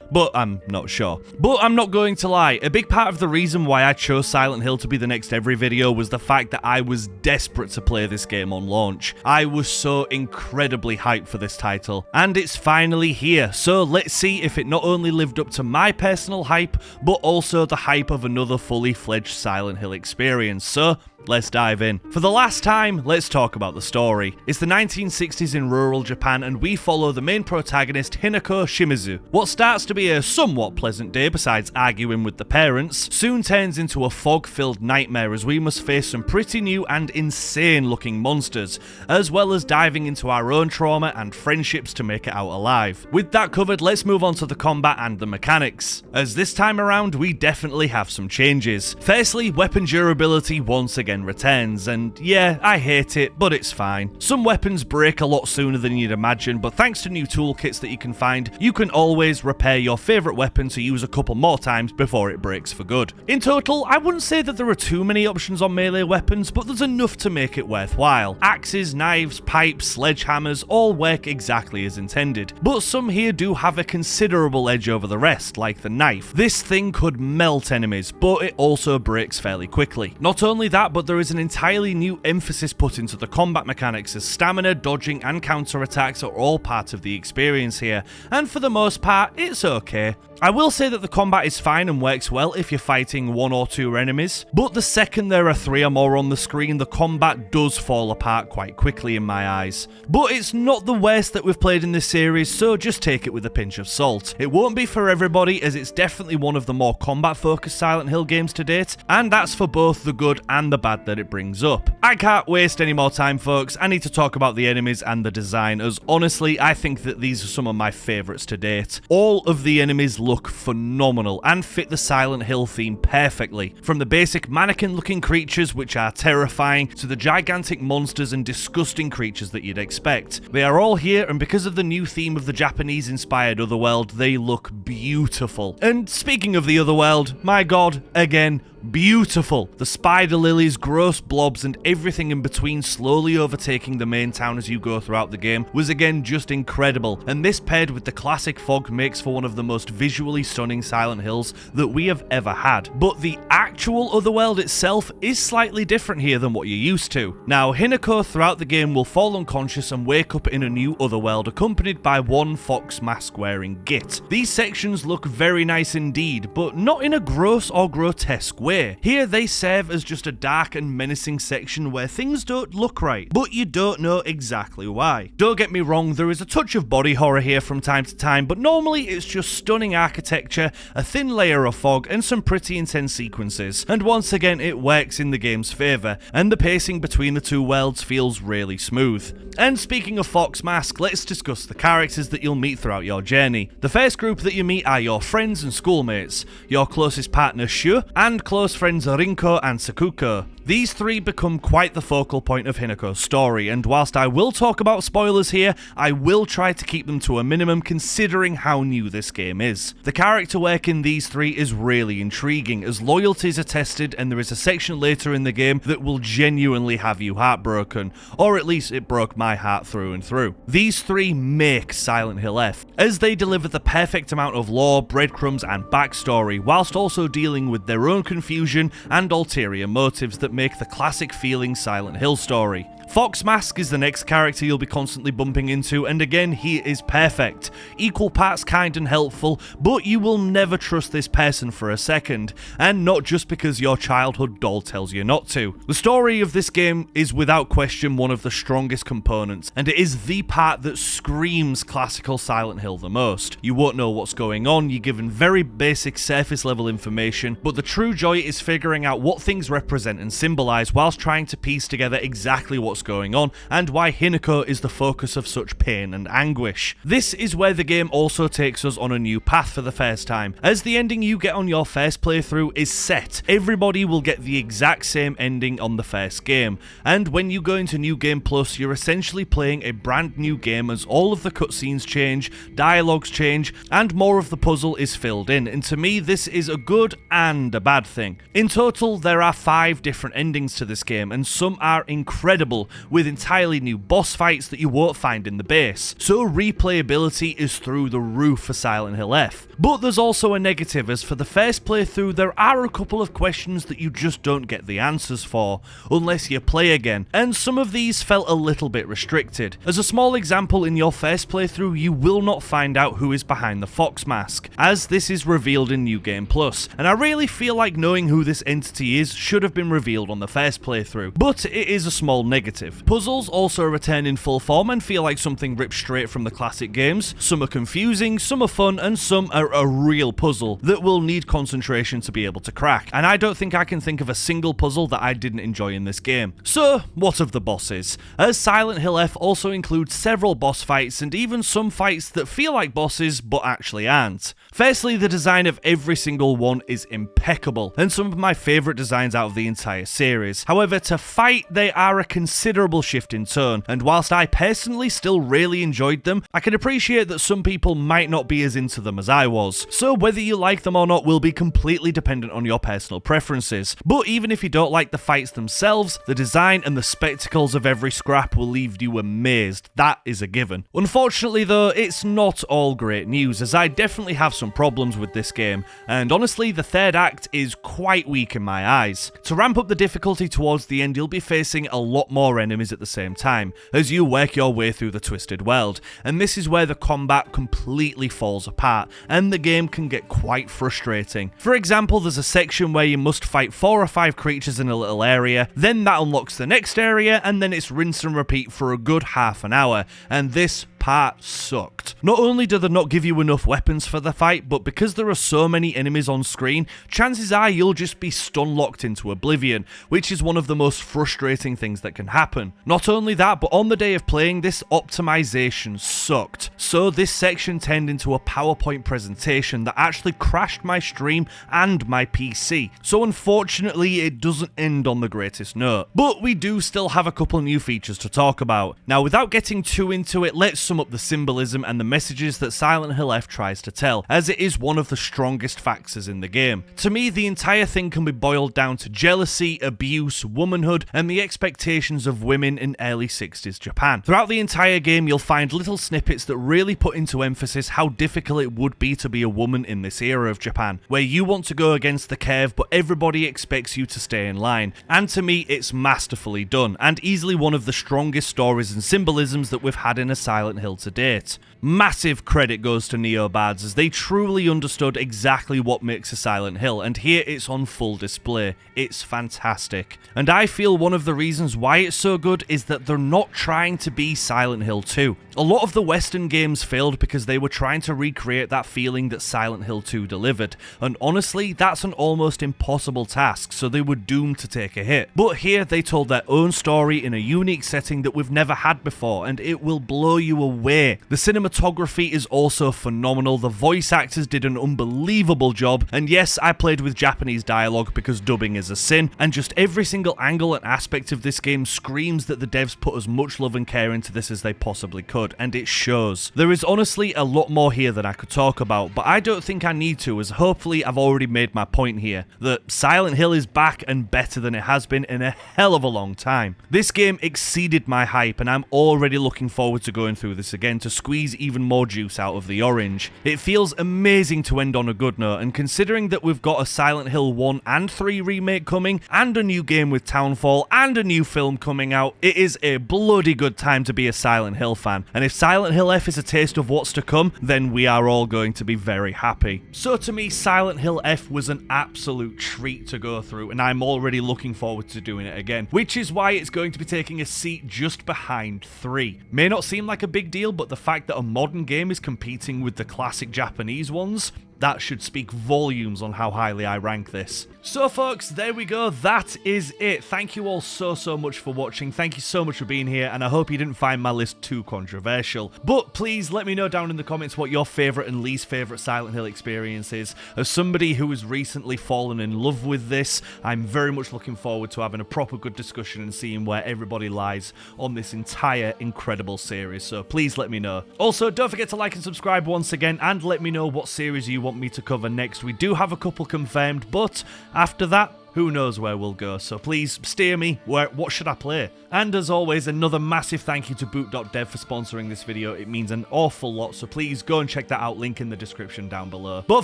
E: but I'm not sure. But I'm not going to lie, a big part of the reason why I chose Silent Hill to be the next every video was the fact that I was desperate to play this game on launch. I was so incredibly hyped for this title, and it's finally here, so let's see if it not only lived up to my personal hype, but also the hype of another fully fledged Silent Hill experience. So let's dive in. For the last time, let's talk about the story. It's the 1960s in rural Japan, and we follow the main protagonist, Hinako Shimizu. What starts to be a somewhat pleasant day, besides arguing with the parents, soon turns into a fog-filled nightmare as we must face some pretty new and insane-looking monsters, as well as diving into our own trauma and friendships to make it out alive. With that covered, let's move on to the combat and the mechanics, as this time around we definitely have some changes. Firstly, weapon durability once again returns, and yeah, I hate it, but it's fine. Some weapons break a lot sooner than you'd imagine, but thanks to new toolkits that you can find, you can always repair your favourite weapon to use a couple more times before it breaks for good. In total, I wouldn't say that there are too many options on melee weapons, but there's enough to make it worthwhile. Axes, knives, pipes, sledgehammers all work exactly as intended, but some here do have a considerable edge over the rest, like the knife. This thing could melt enemies, but it also breaks fairly quickly. Not only that, but there is an entirely new emphasis put into the combat mechanics, as stamina, dodging and counterattacks are all part of the experience here, and for the most part, it's okay. I will say that the combat is fine and works well if you're fighting 1 or 2 enemies, but the second there are 3 or more on the screen, the combat does fall apart quite quickly in my eyes. But it's not the worst that we've played in this series, so just take it with a pinch of salt. It won't be for everybody, as it's definitely one of the more combat-focused Silent Hill games to date, and that's for both the good and the bad that it brings up. I can't waste any more time, folks. I need to talk about the enemies and the design, as honestly, I think that these are some of my favourites to date. All of the enemies look phenomenal and fit the Silent Hill theme perfectly. From the basic mannequin-looking creatures, which are terrifying, to the gigantic monsters and disgusting creatures that you'd expect. They are all here, and because of the new theme of the Japanese-inspired Otherworld, they look beautiful. And speaking of the Otherworld, my god, again, beautiful. The spider lilies, gross blobs, and everything in between slowly overtaking the main town as you go throughout the game was again just incredible, and this paired with the classic fog makes for one of the most visually stunning Silent Hills that we have ever had. But the actual Otherworld itself is slightly different here than what you're used to. Now, Hinako throughout the game will fall unconscious and wake up in a new Otherworld accompanied by one fox mask wearing Git. These sections look very nice indeed, but not in a gross or grotesque way. Here they serve as just a dark and menacing section where things don't look right, but you don't know exactly why. Don't get me wrong, there is a touch of body horror here from time to time, but normally it's just stunning architecture, a thin layer of fog, and some pretty intense sequences. And once again, it works in the game's favour, and the pacing between the 2 worlds feels really smooth. And speaking of Fox Mask, let's discuss the characters that you'll meet throughout your journey. The first group that you meet are your friends and schoolmates, your closest partner Shu, and close friends Rinko and Sakuko. These 3 become quite the focal point of Hinako's story, and whilst I will talk about spoilers here, I will try to keep them to a minimum considering how new this game is. The character work in these 3 is really intriguing, as loyalties are tested, and there is a section later in the game that will genuinely have you heartbroken, or at least it broke my heart through and through. These 3 make Silent Hill F, as they deliver the perfect amount of lore, breadcrumbs and backstory, whilst also dealing with their own confusion and ulterior motives that make the classic feeling Silent Hill story. Fox Mask is the next character you'll be constantly bumping into, and again, he is perfect. Equal parts kind and helpful, but you will never trust this person for a second, and not just because your childhood doll tells you not to. The story of this game is without question one of the strongest components, and it is the part that screams classical Silent Hill the most. You won't know what's going on, you're given very basic surface level information, but the true joy is figuring out what things represent and symbolize whilst trying to piece together exactly what's going on and why Hinako is the focus of such pain and anguish. This is where the game also takes us on a new path for the first time, as the ending you get on your first playthrough is set. Everybody will get the exact same ending on the first game, and when you go into New Game Plus, you're essentially playing a brand new game as all of the cutscenes change, dialogues change, and more of the puzzle is filled in, and to me this is a good and a bad thing. In total, there are 5 different endings to this game, and some are incredible, with entirely new boss fights that you won't find in the base, so replayability is through the roof for Silent Hill F. But there's also a negative, as for the first playthrough there are a couple of questions that you just don't get the answers for, unless you play again, and some of these felt a little bit restricted. As a small example, in your first playthrough you will not find out who is behind the Fox Mask, as this is revealed in New Game Plus, and I really feel like knowing who this entity is should have been revealed on the first playthrough, but it is a small negative. Puzzles also return in full form and feel like something ripped straight from the classic games. Some are confusing, some are fun, and some are a real puzzle that will need concentration to be able to crack, and I don't think I can think of a single puzzle that I didn't enjoy in this game. So, what of the bosses? As Silent Hill F also includes several boss fights and even some fights that feel like bosses but actually aren't. Firstly, the design of every single one is impeccable, and some of my favourite designs out of the entire series. However, to fight, they are a considerable considerable shift in tone, and whilst I personally still really enjoyed them, I can appreciate that some people might not be as into them as I was. So whether you like them or not will be completely dependent on your personal preferences. But even if you don't like the fights themselves, the design and the spectacles of every scrap will leave you amazed. That is a given. Unfortunately though, it's not all great news, as I definitely have some problems with this game, and honestly the third act is quite weak in my eyes. To ramp up the difficulty towards the end, you'll be facing a lot more enemies at the same time, as you work your way through the twisted world, and this is where the combat completely falls apart, and the game can get quite frustrating. For example, there's a section where you must fight 4 or 5 creatures in a little area, then that unlocks the next area, and then it's rinse and repeat for a good half an hour, and this part sucked. Not only do they not give you enough weapons for the fight, but because there are so many enemies on screen, chances are you'll just be stun locked into oblivion, which is one of the most frustrating things that can happen. Not only that, but on the day of playing this, optimization sucked. So this section turned into a PowerPoint presentation that actually crashed my stream and my PC. So unfortunately, it doesn't end on the greatest note. But we do still have a couple new features to talk about. Now, without getting too into it, let's sum up the symbolism and the messages that Silent Hill F tries to tell, as it is one of the strongest factors in the game. To me, the entire thing can be boiled down to jealousy, abuse, womanhood, and the expectations of women in early 60s Japan. Throughout the entire game, you'll find little snippets that really put into emphasis how difficult it would be to be a woman in this era of Japan, where you want to go against the curve, but everybody expects you to stay in line. And to me, it's masterfully done, and easily one of the strongest stories and symbolisms that we've had in a Silent Hill to date. Massive credit goes to Neobards, as they truly understood exactly what makes a Silent Hill, and here it's on full display. It's fantastic. And I feel one of the reasons why it's so good is that they're not trying to be Silent Hill 2. A lot of the Western games failed because they were trying to recreate that feeling that Silent Hill 2 delivered, and honestly, that's an almost impossible task, so they were doomed to take a hit. But here they told their own story in a unique setting that we've never had before, and it will blow you away. The cinematography is also phenomenal, the voice actors did an unbelievable job, and yes, I played with Japanese dialogue because dubbing is a sin, and just every single angle and aspect of this game screams that the devs put as much love and care into this as they possibly could, and it shows. There is honestly a lot more here that I could talk about, but I don't think I need to, as hopefully I've already made my point here, that Silent Hill is back and better than it has been in a hell of a long time. This game exceeded my hype, and I'm already looking forward to going through this again to squeeze even more juice out of the orange. It feels amazing to end on a good note, and considering that we've got a Silent Hill 1 and 3 remake coming, and a new game with Downpour, and a new film coming out, it is a bloody good time to be a Silent Hill fan, and if Silent Hill F is a taste of what's to come, then we are all going to be very happy. So to me, Silent Hill F was an absolute treat to go through, and I'm already looking forward to doing it again, which is why it's going to be taking a seat just behind 3. May not seem like a big deal, but the fact that a modern game is competing with the classic Japanese ones, that should speak volumes on how highly I rank this. So folks, there we go, that is it. Thank you all so much for watching, thank you so much for being here, and I hope you didn't find my list too controversial. But please let me know down in the comments what your favourite and least favourite Silent Hill experience is. As somebody who has recently fallen in love with this, I'm very much looking forward to having a proper good discussion and seeing where everybody lies on this entire incredible series, so please let me know. Also, don't forget to like and subscribe once again, and let me know what series you want me to cover next. We do have a couple confirmed, but after that, who knows where we'll go, so please steer me. What should I play? And as always, another massive thank you to boot.dev for sponsoring this video. It means an awful lot, so please go and check that out, link in the description down below. But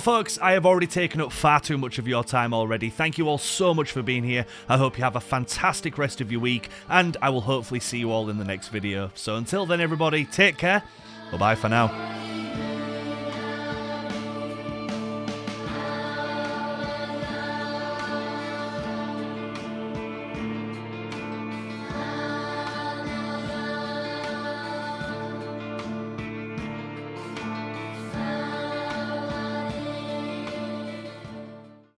E: folks, I have already taken up far too much of your time already. Thank you all so much for being here. I hope you have a fantastic rest of your week, and I will hopefully see you all in the next video. So until then everybody, take care. Bye-bye for now.